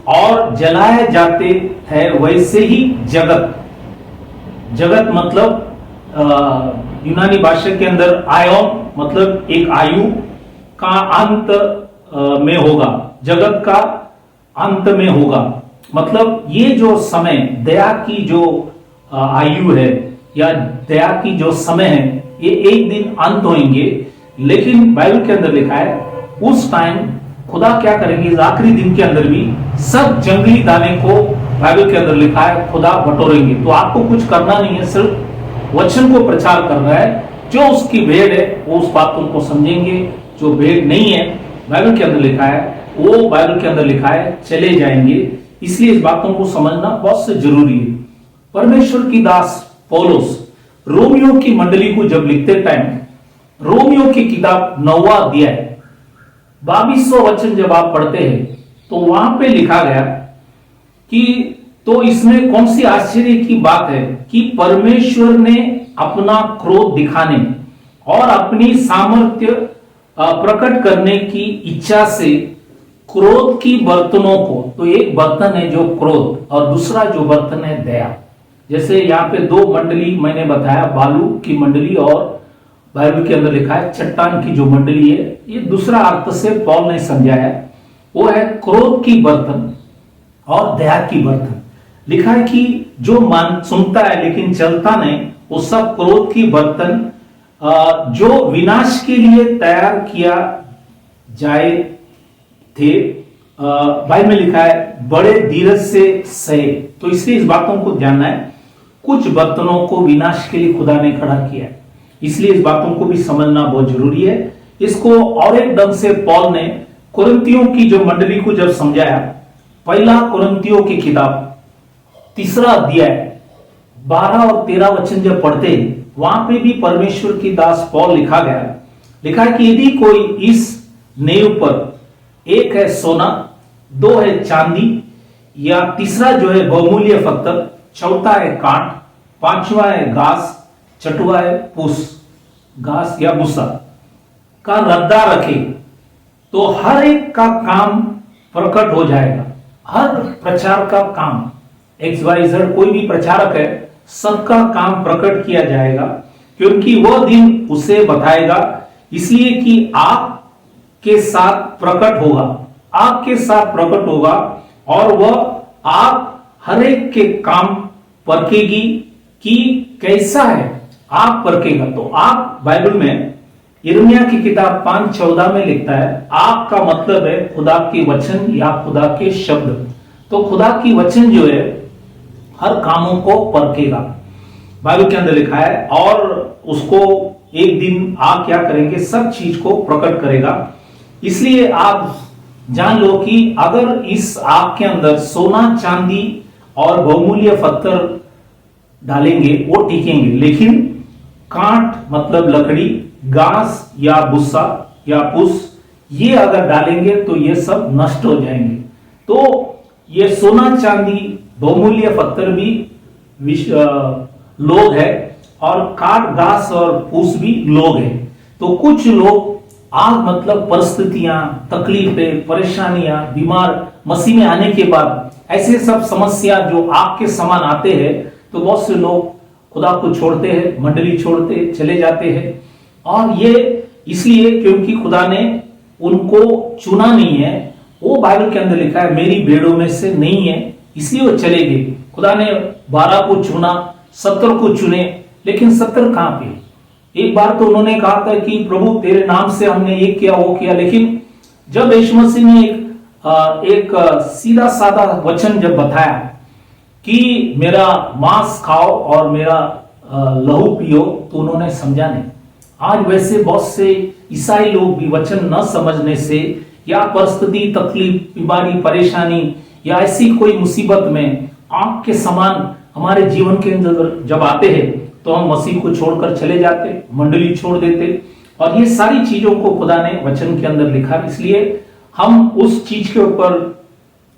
और जलाए जाते हैं वैसे ही जगत मतलब यूनानी भाषा के अंदर आयोन मतलब एक आयु का अंत में होगा, जगत का अंत में होगा। मतलब ये जो समय दया की जो आयु है या दया की जो समय है ये एक दिन अंत होंगे। लेकिन बाइबल के अंदर लिखा है उस टाइम खुदा क्या करेंगे, इस आखिरी दिन के अंदर भी सब जंगली दाने को बाइबल के अंदर लिखा है खुदा बटोरेंगे। तो आपको कुछ करना नहीं है, सिर्फ वचन को प्रचार करना है। जो उसकी भेड़ है वो उस बातों को समझेंगे, जो भेड़ नहीं है बाइबल के अंदर लिखा है वो बाइबल के अंदर लिखा है चले जाएंगे। इसलिए इस बातों को समझना बहुत से जरूरी है। परमेश्वर की दास पौलुस रोमियो की मंडली को जब लिखते टाइम, रोमियो की किताब 9वां अध्याय 22वां वचन जब आप पढ़ते हैं तो वहां पे लिखा गया कि तो इसमें कौन सी आश्चर्य की बात है कि परमेश्वर ने अपना क्रोध दिखाने और अपनी सामर्थ्य प्रकट करने की इच्छा से क्रोध की बर्तनों को, तो एक बर्तन है जो क्रोध और दूसरा जो बर्तन है दया। जैसे यहाँ पे 2 मंडली मैंने बताया, बालू की मंडली और बाइबल के अंदर लिखा है चट्टान की जो मंडली है। ये दूसरा अर्थ से पौल ने समझाया, वो है क्रोध की बर्तन और दया की बर्तन। लिखा है कि जो मन सुनता है लेकिन चलता नहीं, वो सब क्रोध की बर्तन जो विनाश के लिए तैयार किया जाए थे, बाइबल में लिखा है बड़े धीरज से सहे। तो इसलिए इस बातों को जानना है, कुछ बर्तनों को विनाश के लिए खुदा ने खड़ा किया है, इसलिए इस बातों को भी समझना बहुत जरूरी है। इसको और एक ढंग से पौल ने कुरिन्थियों की जो मंडली को जब समझाया पहला कुरिन्थियों की किताब 3 अध्याय 12 और 13 वचन जब पढ़ते हैं, वहां पे भी परमेश्वर की दास पौल लिखा है कि यदि कोई इस नींव पर एक है सोना, 2 है चांदी, या तीसरा जो है बहुमूल्य पत्थर, चौथा है काठ, पांचवा है घास, छठवा है फूस, घास या भूसा का रद्दा रखे, तो हर एक का काम प्रकट हो जाएगा। हर प्रचार का काम, XYZ कोई भी प्रचारक है, सबका काम प्रकट किया जाएगा, क्योंकि वह दिन उसे बताएगा, इसलिए कि आपके साथ प्रकट होगा, आपके साथ प्रकट होगा, और वह आप हर एक के काम परखेगी कि कैसा है, आप परखेगा। तो आप बाइबल में यिर्मयाह की किताब 5:14 में लिखता है, आप का मतलब है खुदा के वचन या खुदा के शब्द। तो खुदा की वचन जो है हर कामों को परखेगा, बाइबल के अंदर लिखा है, और उसको एक दिन आप क्या करेंगे, सब चीज को प्रकट करेगा। इसलिए आप जान लो कि अगर इस आग के अंदर सोना, चांदी और बहुमूल्य पत्थर डालेंगे वो टिकेंगे, लेकिन कांट मतलब लकड़ी, घास या भूसा या फूस, ये अगर डालेंगे तो ये सब नष्ट हो जाएंगे। तो ये सोना, चांदी, बहुमूल्य पत्थर भी लोग है, और काट, घास और फूस भी लोग है। तो कुछ लोग आग मतलब परिस्थितियां, तकलीफें, परेशानियां, बीमार मसीह में आने के बाद ऐसे सब समस्या जो आग के समान आते हैं, तो बहुत से लोग खुदा को छोड़ते हैं, मंडली छोड़ते चले जाते हैं, और ये इसलिए क्योंकि खुदा ने उनको चुना नहीं है। वो बाइबल के अंदर लिखा है मेरी भेड़ों में से नहीं है, इसलिए वो चले गए। खुदा ने 12 को चुना, 70 को चुने, लेकिन 70 कहां पे? एक बार तो उन्होंने कहा था कि प्रभु तेरे नाम से हमने ये किया वो किया, लेकिन जब यीशु मसीह ने एक सीधा साधा वचन जब बताया कि मेरा मांस खाओ और मेरा लहू पियो, तो उन्होंने समझा नहीं। आज वैसे बहुत से ईसाई लोग भी वचन न समझने से, या परिस्थिति, तकलीफ, बीमारी, परेशानी या ऐसी कोई मुसीबत में आग के समान हमारे जीवन के अंदर जब आते हैं, तो हम मसीह को छोड़कर चले जाते, मंडली छोड़ देते, और ये सारी चीजों को खुदा ने वचन के अंदर लिखा। इसलिए हम उस चीज के ऊपर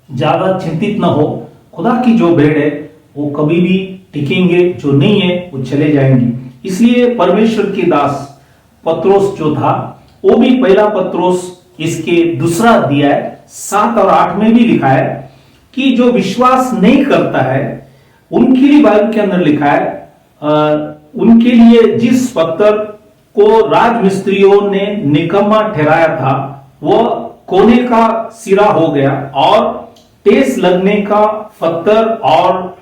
ज्यादा चिंतित न हो। खुदा की जो भेड़ है वो कभी भी टिकेंगे, जो नहीं है वो चले जाएंगी। इसलिए परमेश्वर की दास पत्रोस जो था, वो भी पहला पत्रोस इसके 2 अध्याय 7 और 8 में भी लिखा है कि जो विश्वास नहीं करता है उनके लिए बाइबल के अंदर लिखा है, उनके लिए जिस पत्थर को राजमिस्त्रियों ने निकम्मा ठहराया था, वह कोने का सिरा हो गया और टेस लगने का पत्थर और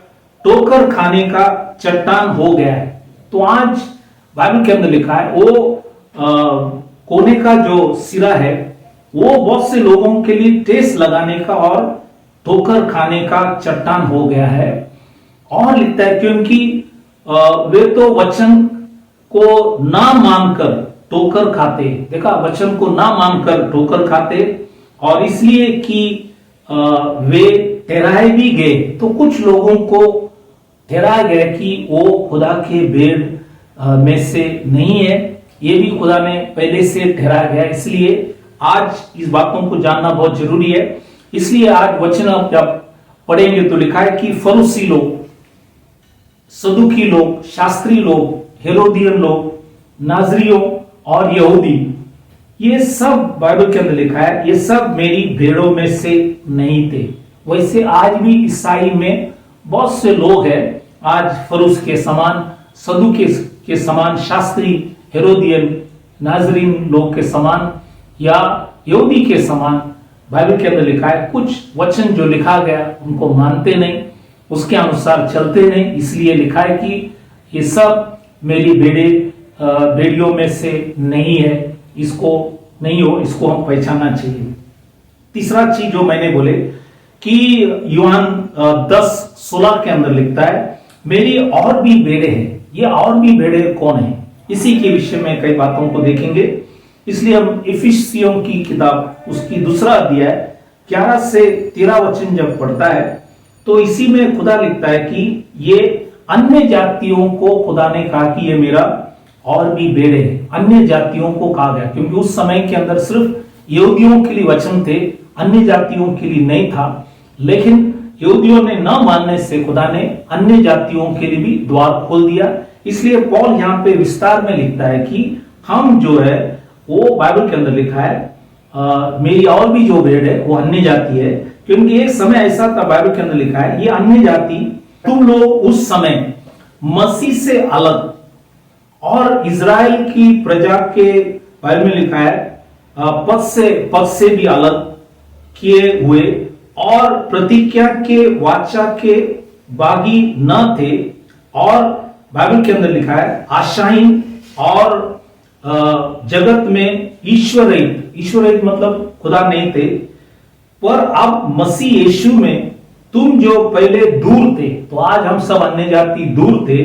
टोकर खाने का चट्टान हो गया है। तो आज बाइबल के अंदर लिखा है वो कोने का जो सिरा है वो बहुत से लोगों के लिए टेस लगाने का और ठोकर खाने का चट्टान हो गया है। और लिखता है क्योंकि वे तो वचन को ना मानकर ठोकर खाते, देखा, वचन को ना मानकर ठोकर खाते, और इसलिए कि वे ठहराए भी गए। तो कुछ लोगों को ठहराया गया कि वो खुदा के भेड़ में से नहीं है, ये भी खुदा ने पहले से ठहराया गया। इसलिए आज इस बातों को जानना बहुत जरूरी है। इसलिए आज वचन आप जब पढ़ेंगे तो लिखा है कि फरीसी लोग, सदुकी लोग, शास्त्री लोग, हेरोदियन लोग, नाजरियों और यहूदी, ये सब बाइबल के अंदर लिखा है, ये सब मेरी भेड़ों में से नहीं थे। वैसे आज भी ईसाई में बहुत से लोग हैं, आज फरूस के समान, सदुके के समान, शास्त्री, हेरोदियन, नाजरीन लोग के समान या यहूदी के समान बाइबल के अंदर लिखा है। कुछ वचन जो लिखा गया उनको मानते नहीं, उसके अनुसार चलते नहीं, इसलिए लिखा है कि ये सब मेरी भेड़ियों में से नहीं है, इसको नहीं हो, इसको हम पहचानना चाहिए। तीसरा चीज जो मैंने बोले कि यूहान 10:16 के अंदर लिखता है मेरी और भी भेड़े हैं। ये और भी भेड़े कौन है, इसी के विषय में कई बातों को देखेंगे। इसलिए हम इफिसियों की किताब उसकी 2 अध्याय 11 से 13 वचन जब पढ़ता है तो इसी में खुदा लिखता है कि ये अन्य जातियों को खुदा ने कहा कि ये मेरा और भी बेड़े हैं। अन्य जातियों को कहा गया क्योंकि उस समय के अंदर सिर्फ यहूदियों के लिए वचन थे, अन्य जातियों के लिए नहीं था। लेकिन यहूदियों ने न मानने से खुदा ने अन्य जातियों के लिए भी द्वार खोल दिया। इसलिए पौल यहाँ पे विस्तार में लिखता है कि हम जो है वो बाइबल के अंदर लिखा है मेरी और भी जो भेड़ है वो अन्य जाति है, क्योंकि एक समय ऐसा था बाइबल के अंदर लिखा है ये अन्य जाति तुम लोग उस समय मसीह से अलग और इजराइल की प्रजा के बारे में लिखा है पद से भी अलग किए हुए और प्रतिज्ञा के वाचा के बागी न थे, और बाइबल के अंदर लिखा है आशाहीन और जगत में ईश्वर रहित मतलब खुदा नहीं थे। पर अब मसीह यीशु में तुम जो पहले दूर थे, तो आज हम सब अन्य जाति दूर थे,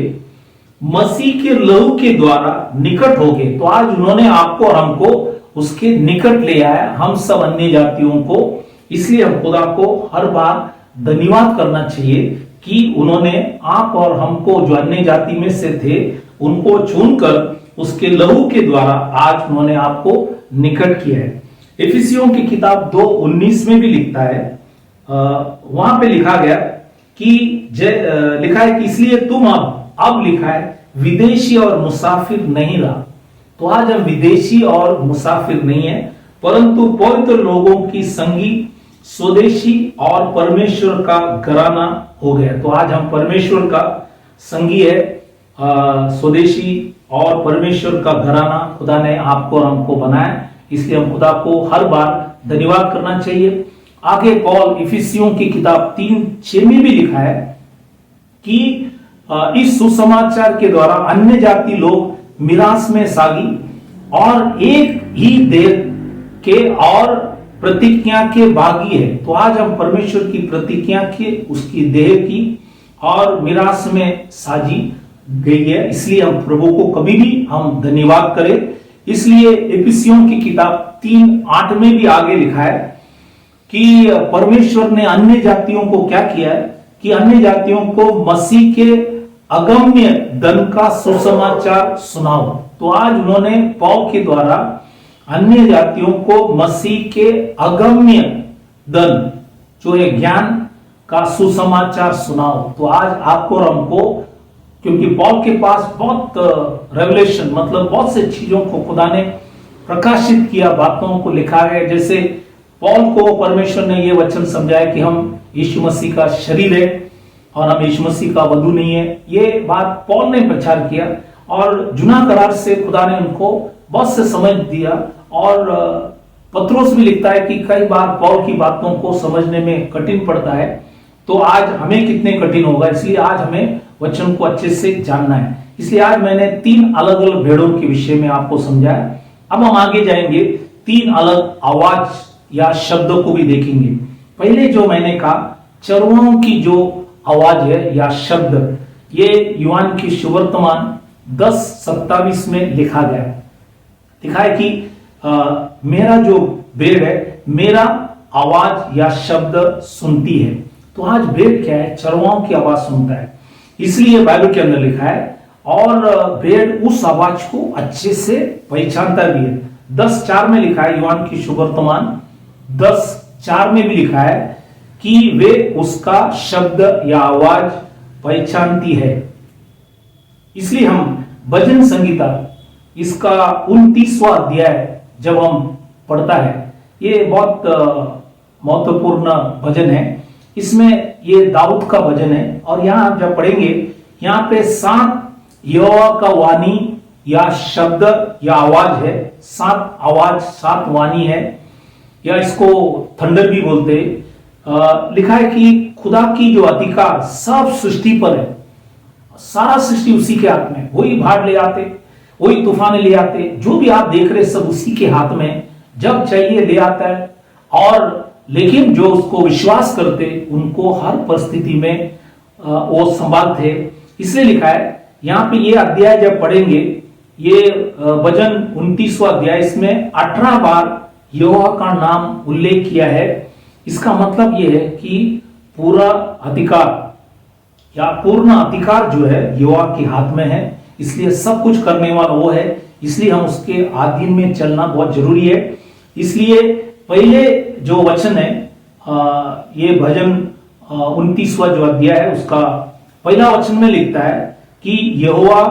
मसीह के लहू के द्वारा निकट हो गए। तो आज उन्होंने आपको और हमको उसके निकट ले आया, हम सब अन्य जातियों को। इसलिए हम खुदा को हर बार धन्यवाद करना चाहिए कि उन्होंने आप और हमको जो अन्य जाति में से थे उनको चुनकर उसके लहू के द्वारा आज उन्होंने आपको निकट किया है। इफिसियों की किताब 2:19 में भी लिखता है, वहां पे लिखा गया कि लिखा है कि इसलिए तुम अब लिखा है विदेशी और मुसाफिर नहीं रहा। तो आज हम विदेशी और मुसाफिर नहीं है, परंतु पवित्र लोगों की संगी, स्वदेशी और परमेश्वर का घराना हो गया। तो आज हम परमेश्वर का संगी है, स्वदेशी और परमेश्वर का घराना खुदा ने आपको और हमको बनाया। इसलिए हम खुदा को हर बार धन्यवाद करना चाहिए। आगे पौल इफिसियों की किताब 3:6 में भी लिखा है कि इस सुसमाचार के द्वारा अन्य जाति लोग मिरास में सागी और एक ही देह के और प्रतिज्ञा के भागी है। तो आज हम परमेश्वर की प्रतिज्ञा के, उसकी देह की और मिरास में साजी गई है। इसलिए हम प्रभु को कभी भी हम धन्यवाद करें। इसलिए इफिसियों की किताब 3:8 में भी आगे लिखा है कि परमेश्वर ने अन्य जातियों को क्या किया है कि अन्य जातियों को मसीह के अगम्य धन का सुसमाचार सुनाओ। तो आज उन्होंने पौल के द्वारा अन्य जातियों को मसीह के अगम्य धन जो है ज्ञान का सुसमाचार सुनाओ। तो आज आपको और हमको, क्योंकि पौल के पास बहुत रेवलेशन मतलब बहुत से चीजों को खुदा ने प्रकाशित किया, बातों को लिखा है। जैसे पौल को परमेश्वर ने यह वचन समझाया कि हम यीशु मसीह का शरीर है और हम यीशु मसीह का वधु नहीं है। ये बात पौल ने प्रचार किया और जुना करार से खुदा ने उनको बहुत से समझ दिया। और पत्रोस भी लिखता है कि कई बार पौल की बातों को समझने में कठिन पड़ता है। तो आज हमें कितने कठिन होगा, इसलिए आज हमें वचन को अच्छे से जानना है। इसलिए आज मैंने 3 अलग अलग भेड़ों के विषय में आपको समझाया। अब हम आगे जाएंगे, 3 अलग आवाज या शब्दों को भी देखेंगे। पहले जो मैंने कहा चरवाहों की जो आवाज है या शब्द, ये यूहान की सुवर्तमान 10:27 में लिखा गया है। लिखा है कि मेरा जो भेड़ है मेरा आवाज या शब्द सुनती है। तो आज भेड़ क्या है, चरवाहों की आवाज सुनता है। इसलिए बाइबल के अंदर लिखा है और भेड़ उस आवाज को अच्छे से पहचानता भी है। 10:4 में लिखा है, यूहान की सुवर्तमान 10:4 में भी लिखा है कि वे उसका शब्द या आवाज पहचानती है। इसलिए हम भजन संगीता इसका 29वां अध्याय जब हम पढ़ता है, ये बहुत महत्वपूर्ण भजन है। इसमें ये दाऊद का भजन है और यहां जब पढ़ेंगे, यहां पे 7 यहोवा का वाणी या शब्द या आवाज है। 7 आवाज, 7 वाणी है, या इसको थंडर भी बोलते हैं। लिखा है कि खुदा की जो अधिकार सब सृष्टि पर है, सारा सृष्टि उसी के हाथ में। वही बाढ़ ले आते, वही तूफान ले आते, जो भी आप देख रहे सब उसी के हाथ में, जब चाहिए ले आता है। और लेकिन जो उसको विश्वास करते उनको हर परिस्थिति में वो संभालते। इसलिए लिखा है यहाँ पे ये अध्याय जब पढ़ेंगे, ये भजन 29वां अध्याय, इसमें 18 बार यहोवा का नाम उल्लेख किया है। इसका मतलब यह है कि पूरा अधिकार या पूर्ण अधिकार जो है यहोवा के हाथ में है, इसलिए सब कुछ करने वाला वो है, इसलिए हम उसके अधीन में चलना बहुत जरूरी है। इसलिए पहले जो वचन है ये भजन 29वां जो अध्याय है उसका पहला वचन में लिखता है कि यहोवा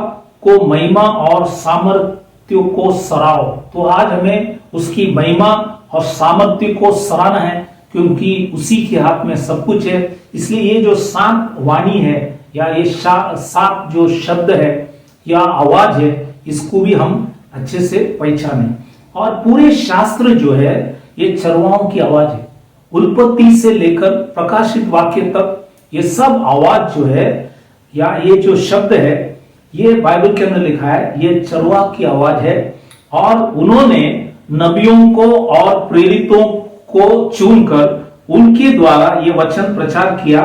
को महिमा और सामर्थ्य को सराहो। तो आज हमें उसकी महिमा और सामर्थ्य को सराहना है, क्योंकि उसी के हाथ में सब कुछ है। इसलिए ये जो सात वाणी है या ये सात जो शब्द है या आवाज है, इसको भी हम अच्छे से पहचाने। और पूरे शास्त्र जो है ये चरवाहों की आवाज है, उत्पत्ति से लेकर प्रकाशित वाक्य तक ये सब आवाज जो है या ये जो शब्द है ये बाइबल के अंदर लिखा है, ये चरवाह की आवाज है। और उन्होंने नबियों को और प्रेरितों को चुनकर उनके द्वारा ये वचन प्रचार किया,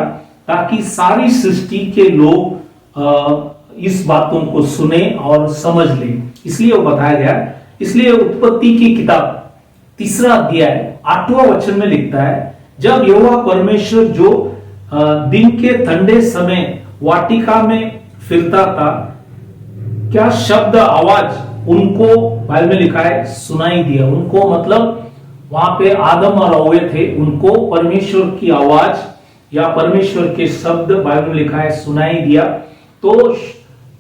ताकि सारी सृष्टि के लोग इस बातों को सुने और समझ लें। इसलिए वो बताया गया। इसलिए उत्पत्ति की किताब 3 अध्याय 8वां वचन में लिखता है, जब यहोवा परमेश्वर जो दिन के ठंडे समय वाटिका में फिरता था, क्या शब्द आवाज उनको बाइबल में लिखा है सुनाई दिया। उनको मतलब वहां पे आदम और हव्वा थे, उनको परमेश्वर की आवाज या परमेश्वर के शब्द बाइबल में लिखा है सुनाई दिया। तो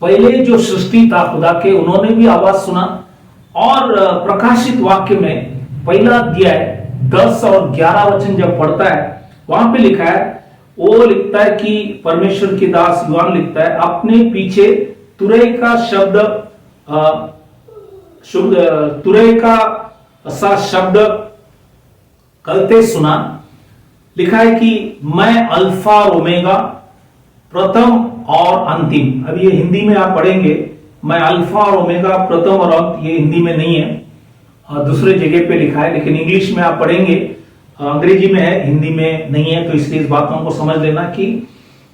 पहले जो सृष्टि था खुदा के, उन्होंने भी आवाज सुना। और प्रकाशित वाक्य में पहला अध्याय 10 और 11 वचन जब पढ़ता है, वहां पे लिखा है, वो लिखता है कि परमेश्वर के दास युवान लिखता है, अपने पीछे तुरई का शब्द तुरई का सा शब्द करते सुना। लिखा है कि मैं अल्फा और ओमेगा, प्रथम और अंतिम। अब ये हिंदी में आप पढ़ेंगे, मैं अल्फा और ओमेगा, प्रथम और अंत, ये हिंदी में नहीं है, दूसरे जगह पे लिखा है, लेकिन इंग्लिश में आप पढ़ेंगे, अंग्रेजी में है, हिंदी में नहीं है। तो इसलिए इस बातों को समझ लेना कि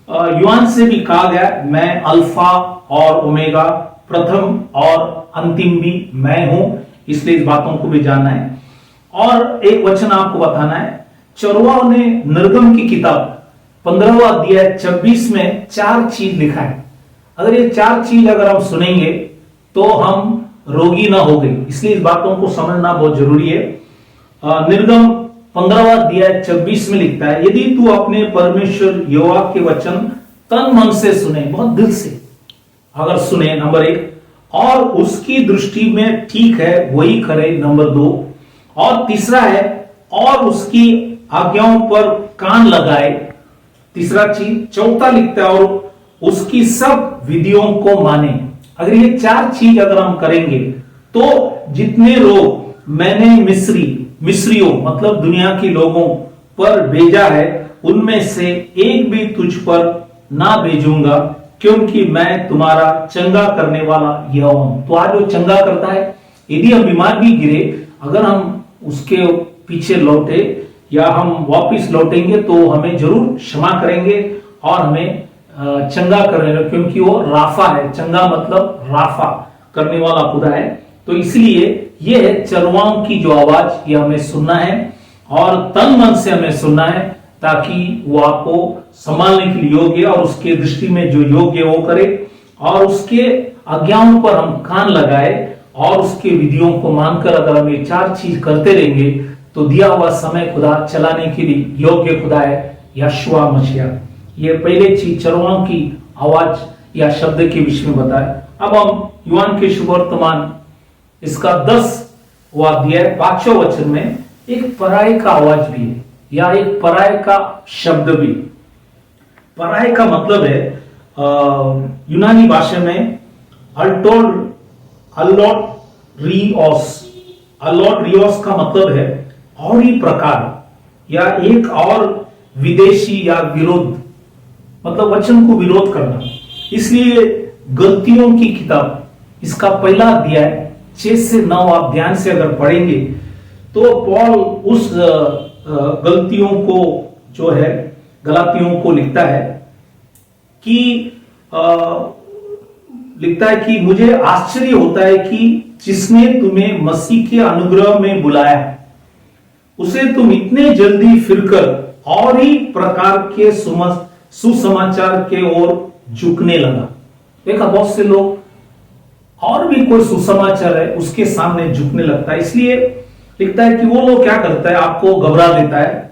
यूहान से भी कहा गया, मैं अल्फा और ओमेगा, प्रथम और अंतिम भी मैं हूं। इसलिए इस बातों को भी जानना है। और एक वचन आपको बताना है, चरवाहों ने निर्गम की किताब 15वां अध्याय 26 में 4 चीज लिखा है। अगर ये 4 चीज अगर हम सुनेंगे तो हम रोगी ना हो गए। इसलिए इस बातों को समझना बहुत जरूरी है। निर्गम 15वां अध्याय 26 में लिखता है, यदि तू अपने परमेश्वर यहोवा के वचन तन मन से सुने, बहुत दिल से अगर सुने, नंबर 1, और उसकी दृष्टि में ठीक है वही करे, नंबर 2, और तीसरा है और उसकी आज्ञाओं पर कान लगाए, तीसरा चीज, चौथा लिखता है और उसकी सब विधियों को माने। अगर ये 4 चीज अगर हम करेंगे तो जितने रोग मैंने मिस्रियों मतलब दुनिया के लोगों पर भेजा है, उनमें से एक भी तुझ पर ना भेजूंगा, क्योंकि मैं तुम्हारा चंगा करने वाला यहोवा हूं। तो आज वो चंगा करता है। यदि हम बीमार भी गिरे, अगर हम उसके पीछे लौटे या हम वापिस लौटेंगे तो हमें जरूर क्षमा करेंगे और हमें चंगा करेंगे, क्योंकि वो राफा है। चंगा मतलब राफा, करने वाला खुदा है। तो इसलिए ये है चरवाहों की जो आवाज, ये हमें सुनना है और तन मन से हमें सुनना है, ताकि वो आपको संभालने के लिए योग्य और उसके दृष्टि में जो योग्य वो करे, और उसके आज्ञाओं पर हम कान लगाए और उसके विधियों को मानकर अगर हम ये 4 चीज करते रहेंगे तो दिया हुआ समय खुदा चलाने के लिए योग्य खुदा है, यहोशुआ मसीह। ये पहले चीज चरवाहों की आवाज या शब्द के विषय में बताया। अब हम यूहान के शुभवर्तमान इसका 10वां अध्याय 5वें वचन में एक पराये का आवाज भी है या एक पराये का शब्द भी। पराये का मतलब है यूनानी भाषा में अलोट रियोस का मतलब है और ही प्रकार या एक और विदेशी या विरोध, मतलब वचन को विरोध करना। इसलिए गलतियों की किताब इसका पहला अध्याय 6 से 9 आप ध्यान से अगर पढ़ेंगे तो पौल उस गलतियों को जो है गलातियों को लिखता है कि मुझे आश्चर्य होता है कि जिसने तुम्हें मसीह के अनुग्रह में बुलाया उसे तुम इतने जल्दी फिरकर और ही प्रकार के सुसमाचार के ओर झुकने लगा। देखा, बहुत से लोग और भी कोई सुसमाचार है उसके सामने झुकने लगता है। इसलिए लिखता है कि वो लोग क्या करता है, आपको घबरा देता है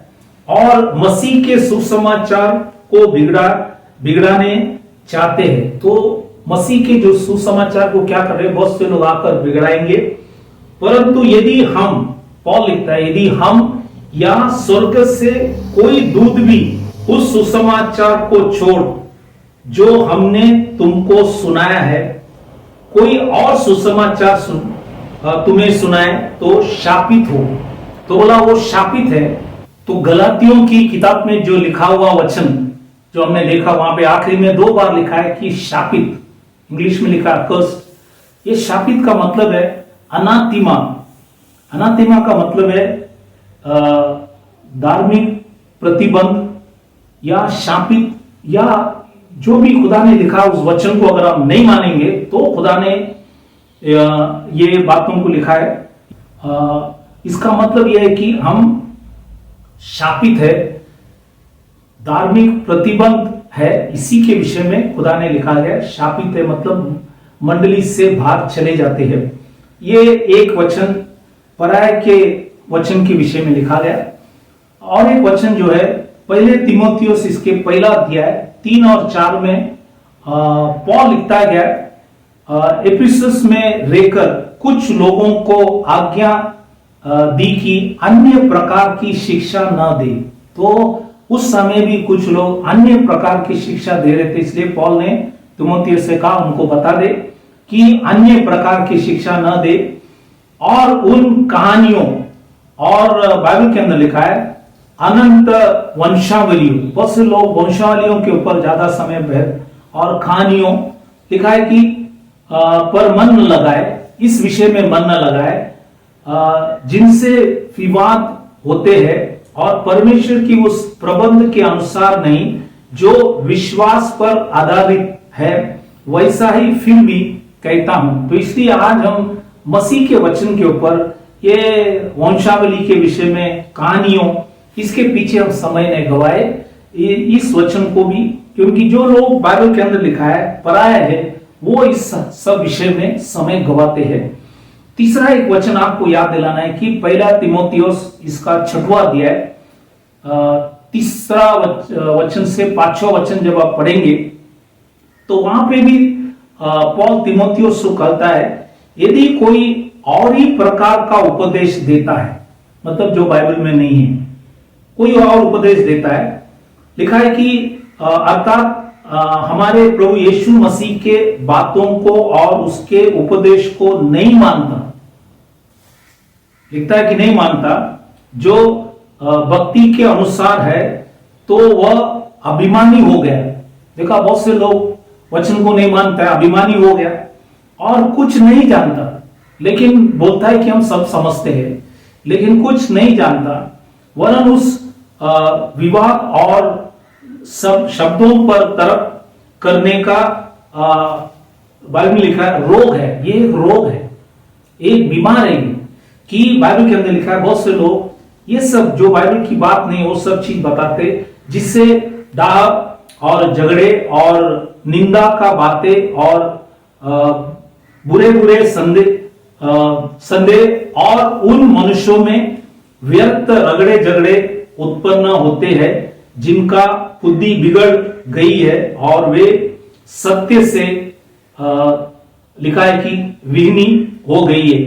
और मसीह के सुसमाचार को बिगड़ाने चाहते हैं। तो मसीह के जो सुसमाचार को क्या कर रहे हैं, बहुत से लोग आकर बिगड़ाएंगे। परंतु यदि हम, पौल लिखता है, यदि हम या स्वर्ग से कोई दूत भी उस सुसमाचार को छोड़ जो हमने तुमको सुनाया है, कोई और सुसमाचार तुम्हें सुनाए तो शापित हो। तो बोला वो शापित है। तो गलातियों की किताब में जो लिखा हुआ वचन जो हमने देखा, वहां पे आखिरी में 2 बार लिखा है कि शापित, इंग्लिश में लिखा कर्स्ड। ये शापित का मतलब है अनातिमा। अनातिमा का मतलब है धार्मिक प्रतिबंध या शापित, या जो भी खुदा ने लिखा उस वचन को अगर हम नहीं मानेंगे तो खुदा ने ये बातों को लिखा है। इसका मतलब यह है कि हम शापित है, धार्मिक प्रतिबंध है, इसी के विषय में खुदा ने लिखा है। शापित है मतलब मंडली से बाहर चले जाते हैं। ये एक वचन पराय के वचन के विषय में लिखा गया। और एक वचन जो है पहले तीमुथियुस इसके पहला अध्याय 3 और 4 में पौल लिखता गया, एफिसस में रहकर कुछ लोगों को आज्ञा दी कि अन्य प्रकार की शिक्षा न दे। तो उस समय भी कुछ लोग अन्य प्रकार की शिक्षा दे रहे थे, इसलिए पौल ने तीमुथियुस से कहा उनको बता दे कि अन्य प्रकार की शिक्षा न दे। और उन कहानियों, और बाइबल के अंदर लिखा है अनंत वंशावलियों, बहुत से लोग वंशावलियों के ऊपर ज्यादा समय बैठ, और कहानियों लिखा है कि पर मन न लगाए, इस विषय में मन न लगाए जिनसे विवाद होते हैं और परमेश्वर की उस प्रबंध के अनुसार नहीं जो विश्वास पर आधारित है, वैसा ही फिर भी कहता हूं। तो इसलिए आज हम मसीह के वचन के ऊपर ये वंशावली के विषय में, कहानियों, इसके पीछे हम समय नहीं गवाए इस वचन को भी, क्योंकि जो लोग बाइबल के अंदर लिखा है पराया है वो इस सब विषय में समय गवाते हैं। तीसरा एक वचन आपको याद दिलाना है कि पहला तीमुथियुस इसका 6वां अध्याय तीसरा वचन से 5वां वचन जब आप पढ़ेंगे तो वहां पे भी पौल तीमुथियुस को कहता है यदि कोई और ही प्रकार का उपदेश देता है, मतलब जो बाइबल में नहीं है, कोई और उपदेश देता है, लिखा है कि अर्थात हमारे प्रभु यीशु मसीह के बातों को और उसके उपदेश को नहीं मानता, लिखता है कि नहीं मानता, जो भक्ति के अनुसार है, तो वह अभिमानी हो गया। देखा, बहुत से लोग वचन को नहीं मानता है, अभिमानी हो गया और कुछ नहीं जानता, लेकिन बोलता है कि हम सब समझते हैं, लेकिन कुछ नहीं जानता, वरन उस विवाद और सब शब्दों पर तर्क करने का बाइबल में लिखा है रोग है। ये एक रोग है, एक बीमार है कि बाइबल के अंदर लिखा है बहुत से लोग ये सब जो बाइबल की बात नहीं वो सब चीज बताते, जिससे डाह और झगड़े और निंदा का बातें और बुरे बुरे संदेह और उन मनुष्यों में व्यर्थ रगड़े झगड़े उत्पन्न होते हैं जिनका बुद्धि बिगड़ गई है और वे सत्य से लिखा है कि विहीनी हो गई है।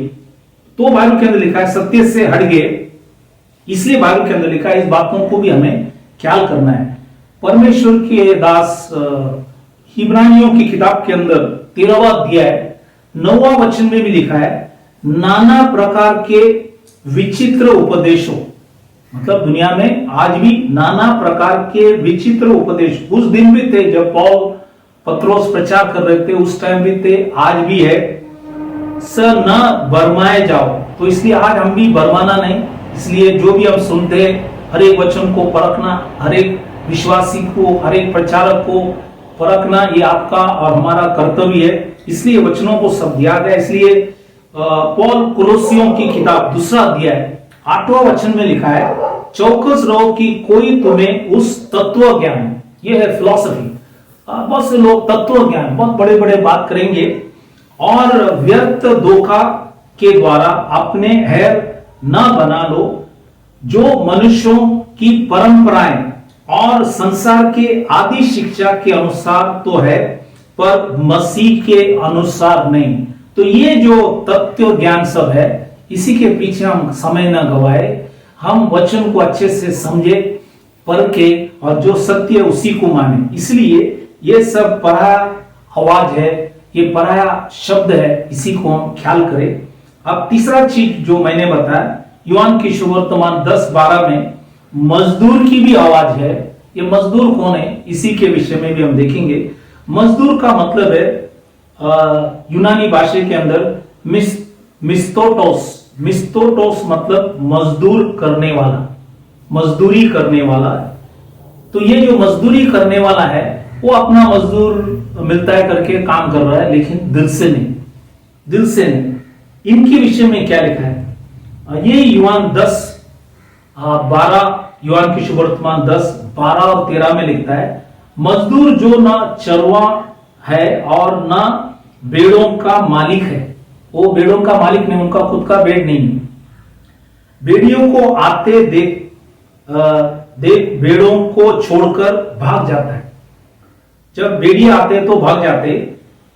तो बाइबल के अंदर लिखा है सत्य से हट गए, इसलिए बाइबल के अंदर लिखा है इस बातों को भी हमें ख्याल करना है। परमेश्वर के दास इब्रानियों की किताब के अंदर 13वां अध्याय 9वां वचन में भी लिखा है नाना प्रकार के विचित्र उपदेशों, मतलब दुनिया में आज भी नाना प्रकार के विचित्र उपदेश, उस दिन भी थे जब पौल पत्रोस प्रचार कर रहे थे, उस टाइम भी थे, आज भी है, सर न बरमाए जाओ। तो इसलिए आज हम भी बरमाना नहीं, इसलिए जो भी हम सुनते हैं हर एक वचन को परखना, हर एक विश्वासी को, हर एक प्रचारक को परखना, ये आपका और हमारा कर्तव्य है। इसलिए वचनों को सब दिया गया। इसलिए पौल कुलोसियों की किताब 2 अध्याय 8वां वचन में लिखा है, चौकस रहो कि कोई तुम्हें उस तत्व ज्ञान, ये है फिलॉसफी, बहुत से लोग तत्व ज्ञान बहुत बड़े बड़े बात करेंगे और व्यर्थ धोखा के द्वारा अपने हैर न बना लो, जो मनुष्यों की परंपराएं और संसार के आदि शिक्षा के अनुसार तो है, पर मसीह के अनुसार नहीं। तो ये जो तत्व ज्ञान सब है, इसी के पीछे हम समय न गवाए, हम वचन को अच्छे से समझे, परखे और जो सत्य है उसी को माने। इसलिए ये सब पराया आवाज है, ये पराया शब्द है, इसी को हम ख्याल करें। अब तीसरा चीज जो मैंने बताया, यूहान की सुवर्तमान 10:12 में मजदूर की भी आवाज है। ये मजदूर कौन है, इसी के विषय में भी हम देखेंगे। मजदूर का मतलब है यूनानी भाषा के अंदर मिस्तोटोस। मिस्तोटोस मतलब मजदूर करने वाला, मजदूरी करने वाला। तो ये जो मजदूरी करने वाला है, वो अपना मजदूर मिलता है करके काम कर रहा है, लेकिन दिल से नहीं, दिल से नहीं। इनके विषय में क्या लिखा है, ये यूहान 10:12, यूहान की सुवर्तमान 10:12 और 13 में लिखता है, मजदूर जो ना चरवा है और ना भेड़ों का मालिक है। वो भेड़ों का मालिक नहीं, उनका खुद का भेड़ नहीं है। भेड़ियों को आते देख भेड़ों को छोड़कर भाग जाता है। जब भेड़िया आते तो भाग जाते,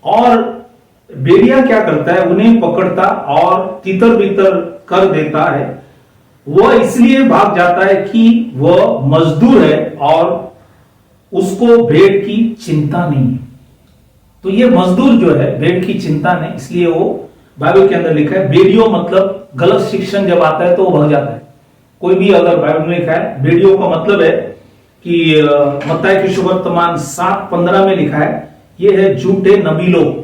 और भेड़िया क्या करता है, उन्हें पकड़ता और तितर बितर कर देता है। वह इसलिए भाग जाता है कि वह मजदूर है और उसको भेड़ की चिंता नहीं है। तो ये मजदूर जो है, भेड़ की चिंता नहीं, इसलिए वो बाइबल के अंदर लिखा है। भेड़ियों मतलब गलत शिक्षण जब आता है तो वो भाग जाता है। कोई भी अगर बाइबल में लिखा है, भेड़ियों का मतलब है कि मत्ती की सुवर्तमान 7:15 में लिखा है, ये है झूठे नबी लोग।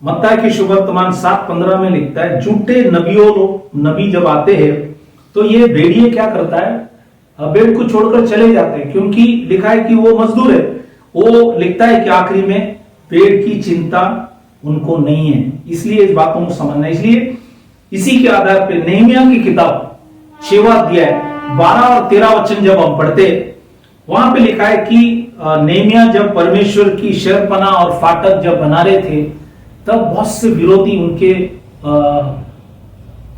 मत्ती की सुवर्तमान 7:15 में लिखता है, झूठे नबी जब आते हैं तो ये भेड़िए क्या करता है, भेड़ को छोड़कर चले जाते हैं, क्योंकि लिखा है कि वो मजदूर है। वो लिखता है कि आखिरी में भेड़ की चिंता उनको नहीं है। इसलिए इस बातों को समझना, इसलिए इसी के आधार पर नेहमिया की किताब 6वां अध्याय 12 और 13 वचन जब हम पढ़ते, वहां पे लिखा है कि नेहमिया जब परमेश्वर की शहरपनाह और फाटक जब बना रहे थे, तब बहुत से विरोधी उनके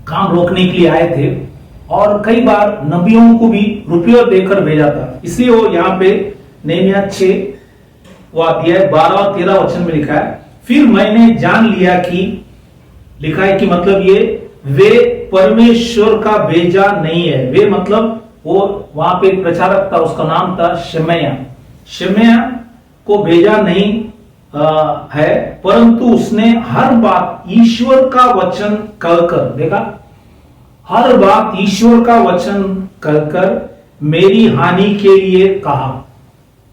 काम रोकने के लिए आए थे, और कई बार नबियों को भी रुपया देकर भेजा था। इसलिए वो यहाँ पे नेहमिया 6वां अध्याय 12 और 13 वचन में लिखा है, फिर मैंने जान लिया कि, लिखा है कि मतलब ये वे परमेश्वर का भेजा नहीं है। वे मतलब वो वहां पे प्रचारक था, उसका नाम था शमैया। शमैया को भेजा नहीं है, परंतु उसने हर बात ईश्वर का वचन कहकर, देखा, हर बात ईश्वर का वचन कहकर मेरी हानि के लिए कहा।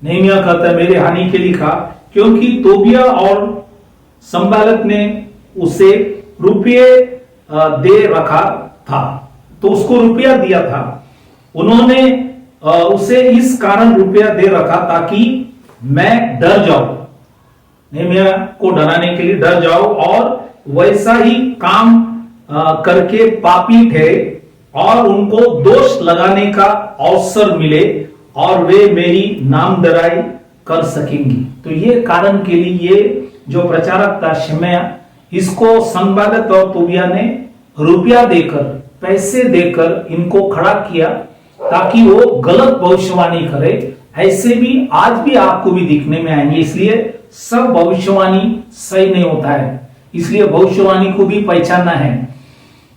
नेहमिया कहता है मेरी हानि के लिए कहा, क्योंकि तोबिया और संबालक ने उसे रुपये दे रखा था, तो उसको रुपया दिया था। उन्होंने उसे इस कारण रुपया दे रखा ताकि मैं डर जाऊं, नेहमिया को डराने के लिए डर जाओ, और वैसा ही काम करके पापी ठहरे और उनको दोष लगाने का अवसर मिले और वे मेरी नामधराई कर सकेंगी। तो ये कारण के लिए ये जो प्रचारक था शमैया, इसको संबालक और तोबिया ने रुपया देकर, पैसे देकर इनको खड़ा किया ताकि वो गलत भविष्यवाणी करे। ऐसे भी आज भी आपको भी दिखने में आएंगे। इसलिए सब भविष्यवाणी सही नहीं होता है, इसलिए भविष्यवाणी को भी पहचानना है।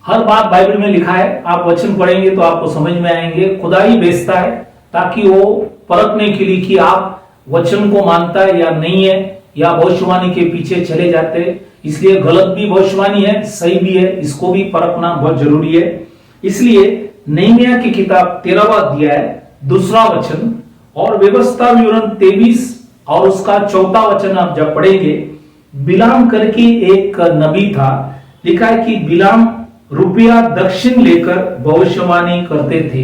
हर बात बाइबल में लिखा है, आप वचन पढ़ेंगे तो आपको समझ में आएंगे। खुदा ही भेजता है ताकि वो परखने के लिए कि आप वचन को मानता है या नहीं है, या भविष्यवाणी के पीछे चले जाते। इसलिए गलत भी भविष्यवाणी है, सही भी है, इसको भी परखना बहुत जरूरी है। इसलिए नेहमिया की किताब 13वां अध्याय 2 वचन और व्यवस्था विवरण 23 और उसका 4 वचन आप जब पढ़ेंगे, बिलाम करके एक नबी था। लिखा है कि बिलाम रुपया दक्षिण लेकर भविष्यवाणी करते थे।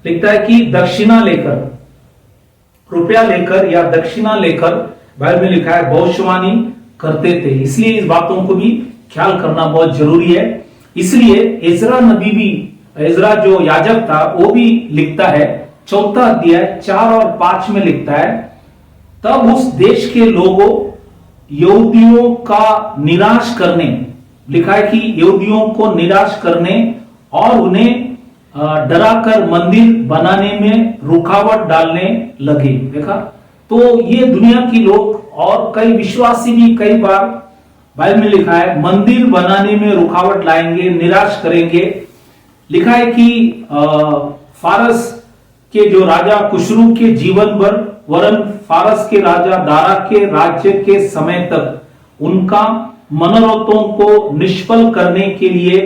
लिखता है कि दक्षिणा लेकर, रुपया लेकर या दक्षिणा लेकर, बाइबल में लिखा है भविष्यवाणी करते थे। इसलिए इस बातों को भी ख्याल करना बहुत जरूरी है। इसलिए इज़रा नबी भी इज़रा जो याजक था वो भी लिखता है, चौथा अध्याय 4 और 5 में लिखता है, तब उस देश के लोगों यहूदियों का निराश करने, लिखा है कि यहूदियों को निराश करने और उन्हें डराकर मंदिर बनाने में रुकावट डालने लगे। देखा, तो ये दुनिया की लोग और कई विश्वासी भी कई बार बाइबल में लिखा है मंदिर बनाने में रुकावट लाएंगे, निराश करेंगे। लिखा है कि फारस के जो राजा खुसरू के जीवन भर वरन फारस के राजा दारा के राज्य के समय तक उनका मनोरथों को निष्फल करने के लिए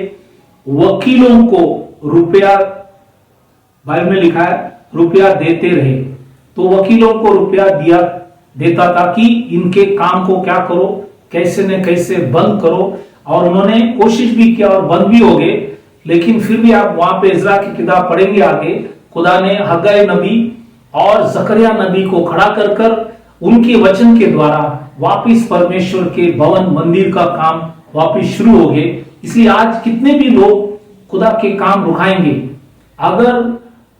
वकीलों को रुपया, बाइबल में लिखा है रुपया देते रहे। तो वकीलों को रुपया देता था कि इनके काम को क्या करो, कैसे न कैसे बंद करो, और उन्होंने कोशिश भी किया और बंद भी हो गए। लेकिन फिर भी आप वहां पे इज़रा की किताब पढ़ेंगे आगे, खुदा ने हग्गाई नबी और जकरिया नबी को खड़ा कर कर उनके वचन के द्वारा वापिस परमेश्वर के भवन मंदिर का काम वापिस शुरू हो गए। इसलिए आज कितने भी लोग खुदा के काम रुकाएंगे, अगर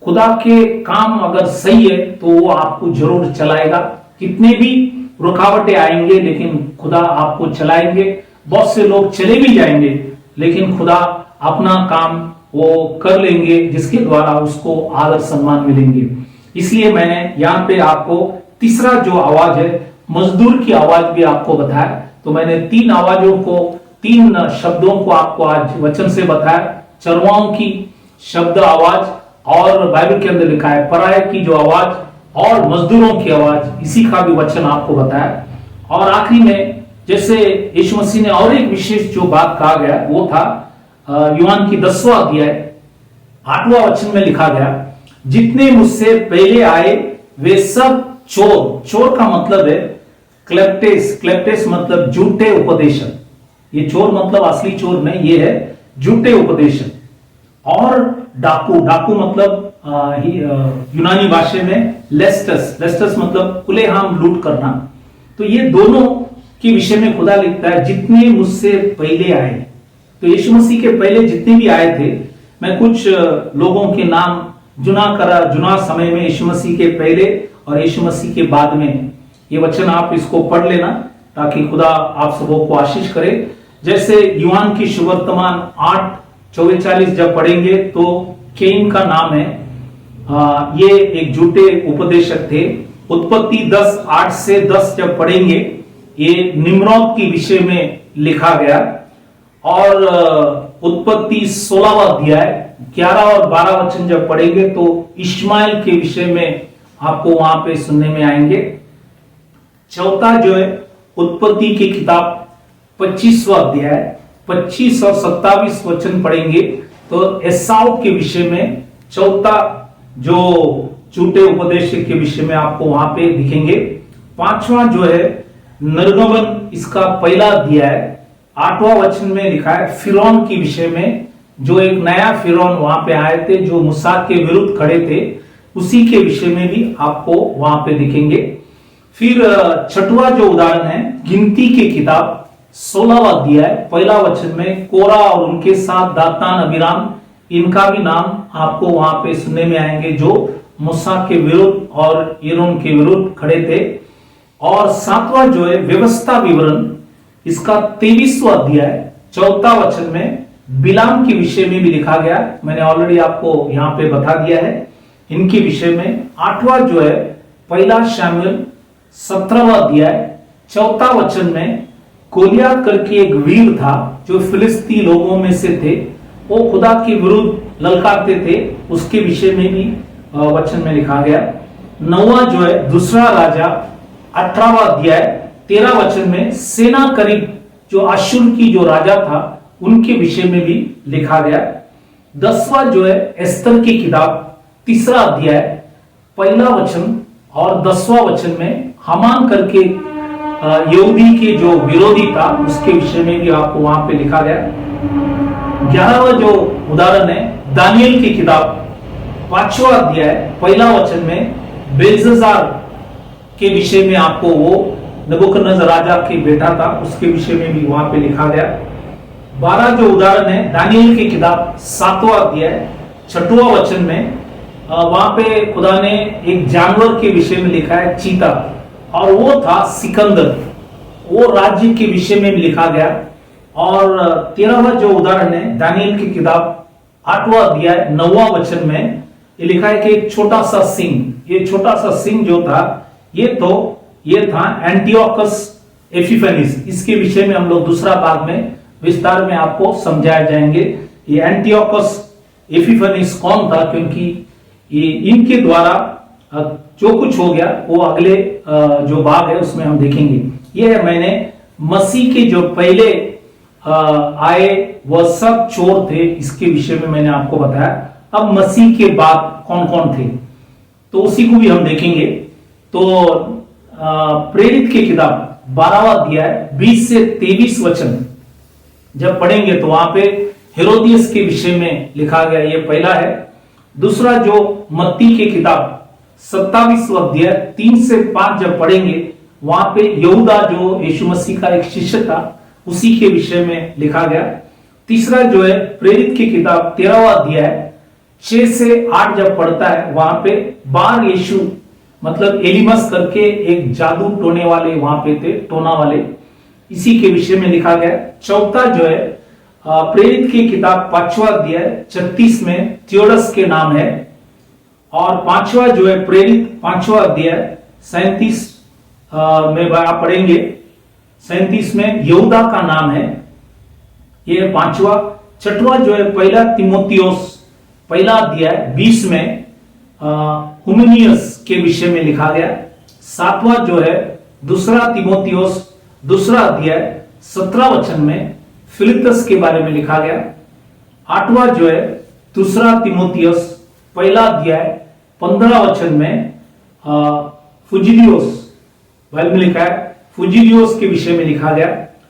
खुदा के काम अगर सही है तो वो आपको जरूर चलाएगा। कितने भी रुकावटें आएंगे लेकिन खुदा आपको चलाएंगे। बहुत से लोग चले भी जाएंगे लेकिन खुदा अपना काम वो कर लेंगे, जिसके द्वारा उसको आदर सम्मान मिलेंगे। इसलिए मैंने यहाँ पे आपको तीसरा जो आवाज है, मजदूर की आवाज भी आपको बताया। तो मैंने 3 आवाजों को, 3 शब्दों को आपको आज वचन से बताया, चरवाओं की शब्द आवाज, और बाइबल के अंदर लिखा है पराये की जो आवाज, और मजदूरों की आवाज, इसी का भी वचन आपको बताया। और आखिरी में जैसे यीशु मसीह ने और एक विशेष जो बात कहा गया वो था यूहन्ना की 10वां अध्याय 8वां वचन में लिखा गया, जितने मुझसे पहले आए वे सब चोर, चोर का मतलब है क्लेप्टेस, क्लेप्टेस मतलब झूठे उपदेशक। ये चोर मतलब असली चोर नहीं, ये है झूठे उपदेशक, और डाकू, डाकू मतलब यूनानी भाषा में लेस्टस, लेस्टस मतलब खुलेआम लूट करना। तो ये दोनों के विषय में खुदा लिखता है जितने मुझसे पहले आए। तो यीशु मसीह के पहले जितने भी आए थे, मैं कुछ लोगों के नाम जुना समय में, यीशु मसीह के पहले और यीशु मसीह के बाद में, ये वचन आप इसको पढ़ लेना ताकि खुदा आप सबों को आशीष करे। जैसे यूहन्ना की सुवर्तमान 8:44 जब पढ़ेंगे तो केन का नाम है, ये एक झूठे उपदेशक थे। उत्पत्ति 10:8 से 10 जब पढ़ेंगे ये निम्रोद के विषय में लिखा गया। और उत्पत्ति 16वां अध्याय 11 और 12 वचन जब पढ़ेंगे तो इश्माइल के विषय में आपको वहां पे सुनने में आएंगे। चौथा जो है उत्पत्ति की किताब 25वां अध्याय 25 और 27 वचन पढ़ेंगे तो एसाव के विषय में चौथा जो झूठे उपदेशक के विषय में आपको वहां पे दिखेंगे। 5वां जो है निर्गमन, इसका पहला अध्याय 8वां वचन में लिखा है फिरौन के विषय में, जो एक नया फिरौन वहां पे आए थे जो मूसा के विरुद्ध खड़े थे, उसी के विषय में भी आपको वहां पे दिखेंगे। फिर 6वां जो उदाहरण है गिनती की किताब 16वां अध्याय पहला वचन में कोरा और उनके साथ दातान अबीराम, इनका भी नाम आपको वहां पे सुनने में आएंगे जो मूसा के विरुद्ध और एरोन के विरुद्ध खड़े थे। और 7वां जो है व्यवस्था विवरण, इसका 23वां अध्याय 4था वचन में बिलाम के विषय में भी लिखा गया। मैंने ऑलरेडी आपको यहां पे बता दिया है इनके विषय में। 8वां जो है पहला शमूएल 17वां अध्याय 4था वचन में गोलियत करके एक वीर था जो फिलिस्ती लोगों में से थे, वो खुदा के विरुद्ध ललकारते थे, उसके विषय में भी वचन में लिखा गया। 9वां जो है दूसरा राजा 18वां अध्याय 13 वचन में सेना करीब जो अश्शूर की जो राजा था उनके विषय में भी लिखा गया। 10वां जो है एस्तर की किताब 3रा अध्याय पहला वचन और 10वां वचन में हमान करके यहूदी के जो विरोधी था उसके विषय में भी आपको वहां पे लिखा गया। 11वां जो उदाहरण है दानियल की किताब 5वां अध्याय पहला वचन में बेलशस्सर के विषय में आपको, वो नबूकदनेस्सर राजा के बेटा था, उसके विषय में भी वहां पे लिखा गया। 12 जो उदाहरण है दानियल की किताब 7वां अध्याय 6वां वचन में वहां पे खुदा ने एक जानवर के विषय में लिखा है, चीता, और वो था सिकंदर, वो राज्य के विषय में लिखा गया। और 13वां जो उदाहरण है दानियल की किताब 8वां अध्याय 9वां वचन में ये लिखा है कि एक छोटा सा सिंह, ये छोटा सा सिंह जो था ये था एंटियोकस एपिफेनिस। इसके विषय में हम लोग दूसरा भाग में विस्तार में आपको समझाए जाएंगे। ये एंटियोकस एपिफेनिस कौन था, क्योंकि ये इनके द्वारा जो कुछ हो गया वो अगले जो भाग है उसमें हम देखेंगे। ये मैंने मसीह के जो पहले आए वह सब चोर थे, इसके विषय में मैंने आपको बताया। अब मसीह के बाद कौन कौन थे तो उसी को भी हम देखेंगे। तो प्रेरित की किताब 12वां अध्याय 20 से 23 वचन जब पढ़ेंगे तो वहां पे हेरोदियस के विषय में लिखा गया, ये पहला है। दूसरा जो मत्ती की किताब 27वां अध्याय 3 से 5 जब पढ़ेंगे वहां पे यहूदा जो यीशु मसीह का एक शिष्य था उसी के विषय में लिखा गया। तीसरा जो है प्रेरित की किताब 13वां अध्याय 6 से 8 जब पढ़ता है वहां पे बार यीशु मतलब एलिमस करके एक जादू टोने वाले वहां पे थे, टोना वाले, इसी के विषय में लिखा गया। चौथा जो है प्रेरित की किताब 5वां अध्याय 36 में थियोडस के नाम है। और 5वां जो है प्रेरित 5वां अध्याय 37 में आप पढ़ेंगे, 37 में यहूदा का नाम है, ये 5वां। 6वां जो है पहला तिमोथियोस पहला अध्याय 20 में हुमिनियस के विषय में लिखा गया। 7वां जो है दूसरा तिमोथियोस दूसरा अध्याय 17 वचन में फिलिप्पस के बारे में लिखा गया। 8वां जो है दूसरा तिमोथियोस पहला अध्याय 15 वचन में फुजिलियोस बाइबल में लिखा है, फुजिलियोस के विषय में लिखा गया।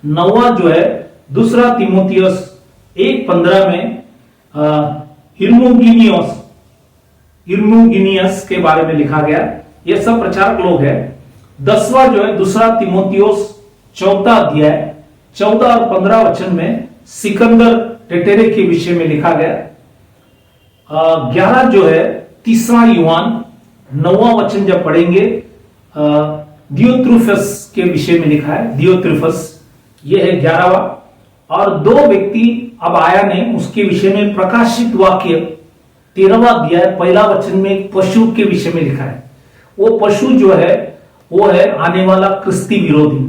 9वां जो है दूसरा तिमोथियोस 1:15 में हिरमुगिनियस के बारे में लिखा गया। ये सब प्रचारक लोग हैं। 10वां जो है दूसरा तिमोथियोस 4 अध्याय 14 और 15 वचन में सिकंदर टेटेरे के विषय में लिखा गया। 11 जो है तीसरा यूहान 9वां वचन जब पढ़ेंगे दियोत्रुफस के विषय में लिखा है, दियोत्रुफस, ये है 11वां। और 2 व्यक्ति अब आया नहीं उसके विषय में प्रकाशित वाक्य 13वां अध्याय पहला वचन में एक पशु के विषय में लिखा है। वो पशु जो है वो है आने वाला क्रिस्ती विरोधी।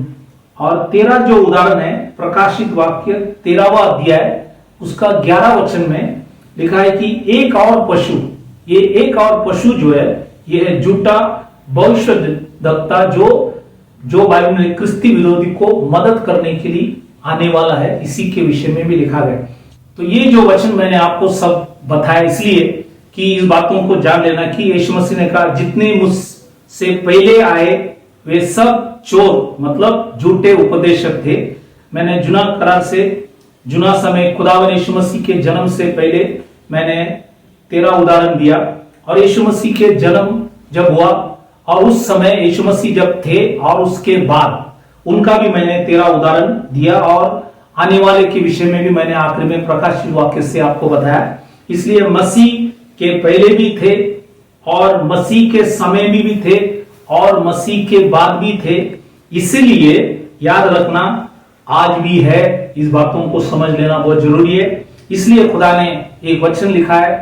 और 13 जो उदाहरण है प्रकाशित वाक्य 13वां अध्याय उसका 11 वचन में लिखा है कि एक और पशु, ये एक और पशु जो है ये है झूठा भविष्यद्वक्ता जो बाइबल में क्रिस्ती विरोधी को मदद करने के लिए आने वाला है, इसी के विषय में भी लिखा गया। तो ये जो वचन मैंने आपको सब बताया इसलिए कि इस बातों को जान लेना कि यीशु मसीह ने कहा जितने मुझसे पहले आए वे सब चोर मतलब झूठे उपदेशक थे। मैंने जुना करार से जुना समय खुदावन यीशु मसीह के जन्म से पहले मैंने 13 उदाहरण दिया। और यीशु मसीह के जन्म जब हुआ और उस समय यीशु मसीह जब थे और उसके बाद उनका भी मैंने 13 उदाहरण दिया। और आने वाले के विषय में भी मैंने आखिर में प्रकाशित वाक्य से आपको बताया। इसलिए मसीह के पहले भी थे और मसीह के समय में भी थे और मसीह के बाद भी थे, इसीलिए याद रखना आज भी है। इस बातों को समझ लेना बहुत जरूरी है। इसलिए खुदा ने एक वचन लिखा है,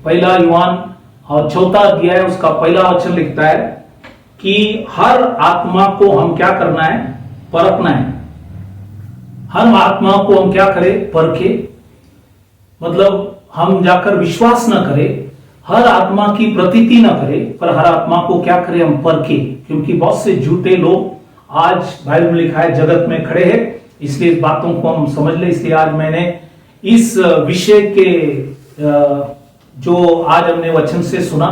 पहला यूहान और 4 अध्याय उसका पहला वचन लिखता है कि हर आत्मा को हम क्या करना है, परखना है। हर आत्मा को हम क्या करें, परखे, मतलब हम जाकर विश्वास न करें, हर आत्मा की प्रतीति न करें, पर हर आत्मा को क्या करें, हम परखे। क्योंकि बहुत से झूठे लोग आज बाइबल में लिखा है जगत में खड़े हैं, इसलिए इस बातों को हम समझ ले। इसलिए आज मैंने इस विषय के जो आज हमने वचन से सुना,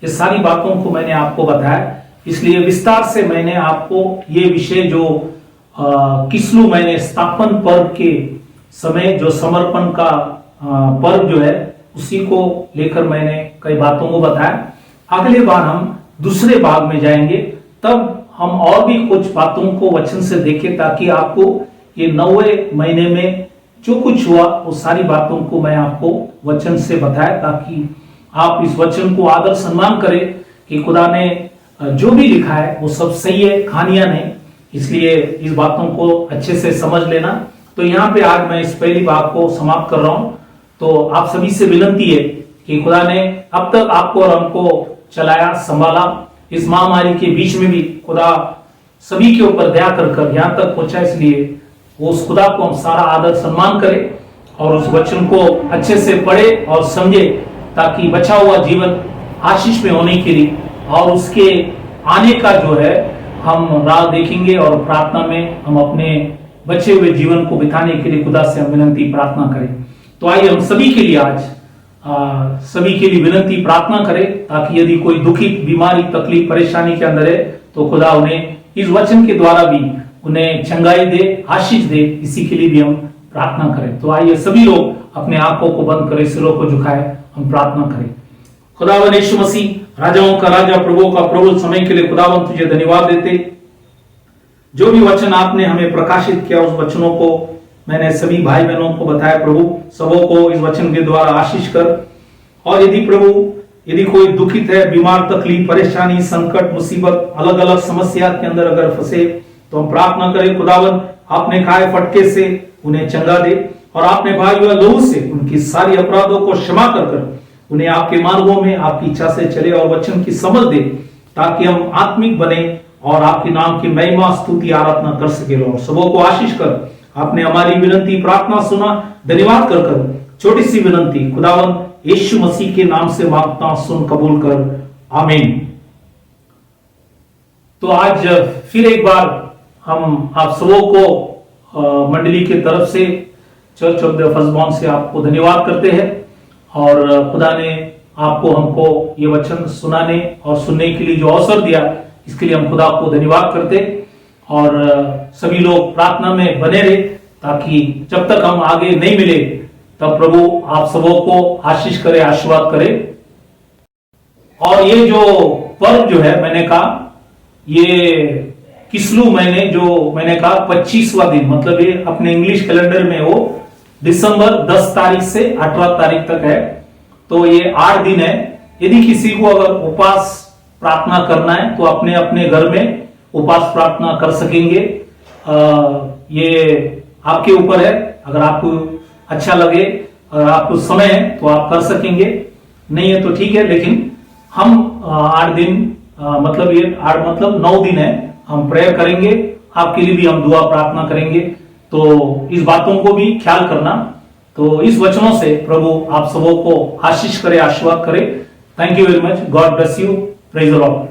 ये सारी बातों को मैंने आपको बताया। इसलिए विस्तार से मैंने आपको ये विषय जो किस्लू मैंने स्थापन पर्व के समय जो समर्पण का पर्व जो है उसी को लेकर मैंने कई बातों को बताया। अगले बार हम दूसरे भाग में जाएंगे, तब हम और भी कुछ बातों को वचन से देखें ताकि आपको ये 9वें महीने में जो कुछ हुआ वो सारी बातों को मैं आपको वचन से बताया ताकि आप इस वचन को आदर सम्मान करें कि खुदा ने जो भी लिखा है वो सब सही है, कहानियां नहीं। इसलिए इस बातों को अच्छे से समझ लेना। तो यहाँ पे आज मैं इस पहली बात को समाप्त कर रहा हूं। तो आप सभी से विनती है कि खुदा ने अब तक आपको और हमको चलाया, संभाला, इस महामारी के बीच में भी खुदा सभी के ऊपर दया कर यहाँ तक पहुंचा। इसलिए वो उस खुदा को हम सारा आदर सम्मान करें और उस वचन को अच्छे से पढ़े और समझे, ताकि बचा हुआ जीवन आशीष में होने के लिए और उसके आने का जो है हम राह देखेंगे और प्रार्थना में हम अपने बचे हुए जीवन को बिताने के लिए खुदा से हम विनती प्रार्थना करें। तो आइए हम सभी के लिए आज सभी के लिए विनती प्रार्थना करें, ताकि यदि कोई दुखित, बीमारी, तकलीफ, परेशानी के अंदर है तो खुदा उन्हें इस वचन के द्वारा भी उन्हें चंगाई दे, आशीष दे। इसी के लिए भी हम प्रार्थना करें। तो आइए सभी लोग अपने आंखों को बंद करें, सिरों को झुकाए, हम प्रार्थना करें। खुदावन यीशु मसीह, राजाओं का राजा, प्रभुओं का प्रभु, समय के लिए खुदावन तुझे धन्यवाद देते। जो भी वचन आपने हमें प्रकाशित किया उस वचनों को मैंने सभी भाई बहनों को बताया। प्रभु सबों को इस वचन के द्वारा आशीष कर। और यदि प्रभु यदि कोई दुखित है, बीमार, तकलीफ, परेशानी, संकट, मुसीबत, अलग अलग समस्या के अंदर अगर फंसे, तो हम प्रार्थना करें खुदावन आपने खाए फटके से उन्हें चंगा दे और आपने भाई व लहू से उनकी सारी अपराधों को क्षमा कर उन्हें आपके मार्गों में आपकी इच्छा से चले और वचन की समझ दे, ताकि हम आत्मिक बने और आपके नाम की महिमा, स्तुति, आराधना कर सके। और सबों को आशीष कर। आपने हमारी विनती प्रार्थना सुना, धन्यवाद कर छोटी सी विनती खुदावन यीशु मसीह के नाम से मांगता, सुन, कबूल कर, आमीन। तो आज फिर एक बार हम आप सबों को मंडली की तरफ से, चर्च ऑफ द फर्स्टबॉर्न से आपको धन्यवाद करते हैं। और खुदा ने आपको हमको ये वचन सुनाने और सुनने के लिए जो अवसर दिया, इसके लिए हम खुदा को धन्यवाद करते। और सभी लोग प्रार्थना में बने रहे, ताकि जब तक हम आगे नहीं मिले तब प्रभु आप सबों को आशीष करे, आशीर्वाद करे। और ये जो पर्व जो है, मैंने कहा ये किस्लू महीने जो मैंने कहा 25वां दिन, मतलब ये अपने इंग्लिश कैलेंडर में वो दिसंबर 10 तारीख से 18 तारीख तक है। तो ये 8 दिन है। यदि किसी को अगर उपवास प्रार्थना करना है तो अपने अपने घर में उपवास प्रार्थना कर सकेंगे। ये आपके ऊपर है, अगर आपको अच्छा लगे, अगर आपको समय है तो आप कर सकेंगे, नहीं है तो ठीक है। लेकिन हम 8 दिन मतलब ये 8 मतलब 9 दिन है, हम प्रेयर करेंगे, आपके लिए भी हम दुआ प्रार्थना करेंगे। तो इस बातों को भी ख्याल करना। तो इस वचनों से प्रभु आप सबों को आशीष करे, आशीर्वाद करे। Thank you very much. God bless you. Praise the Lord.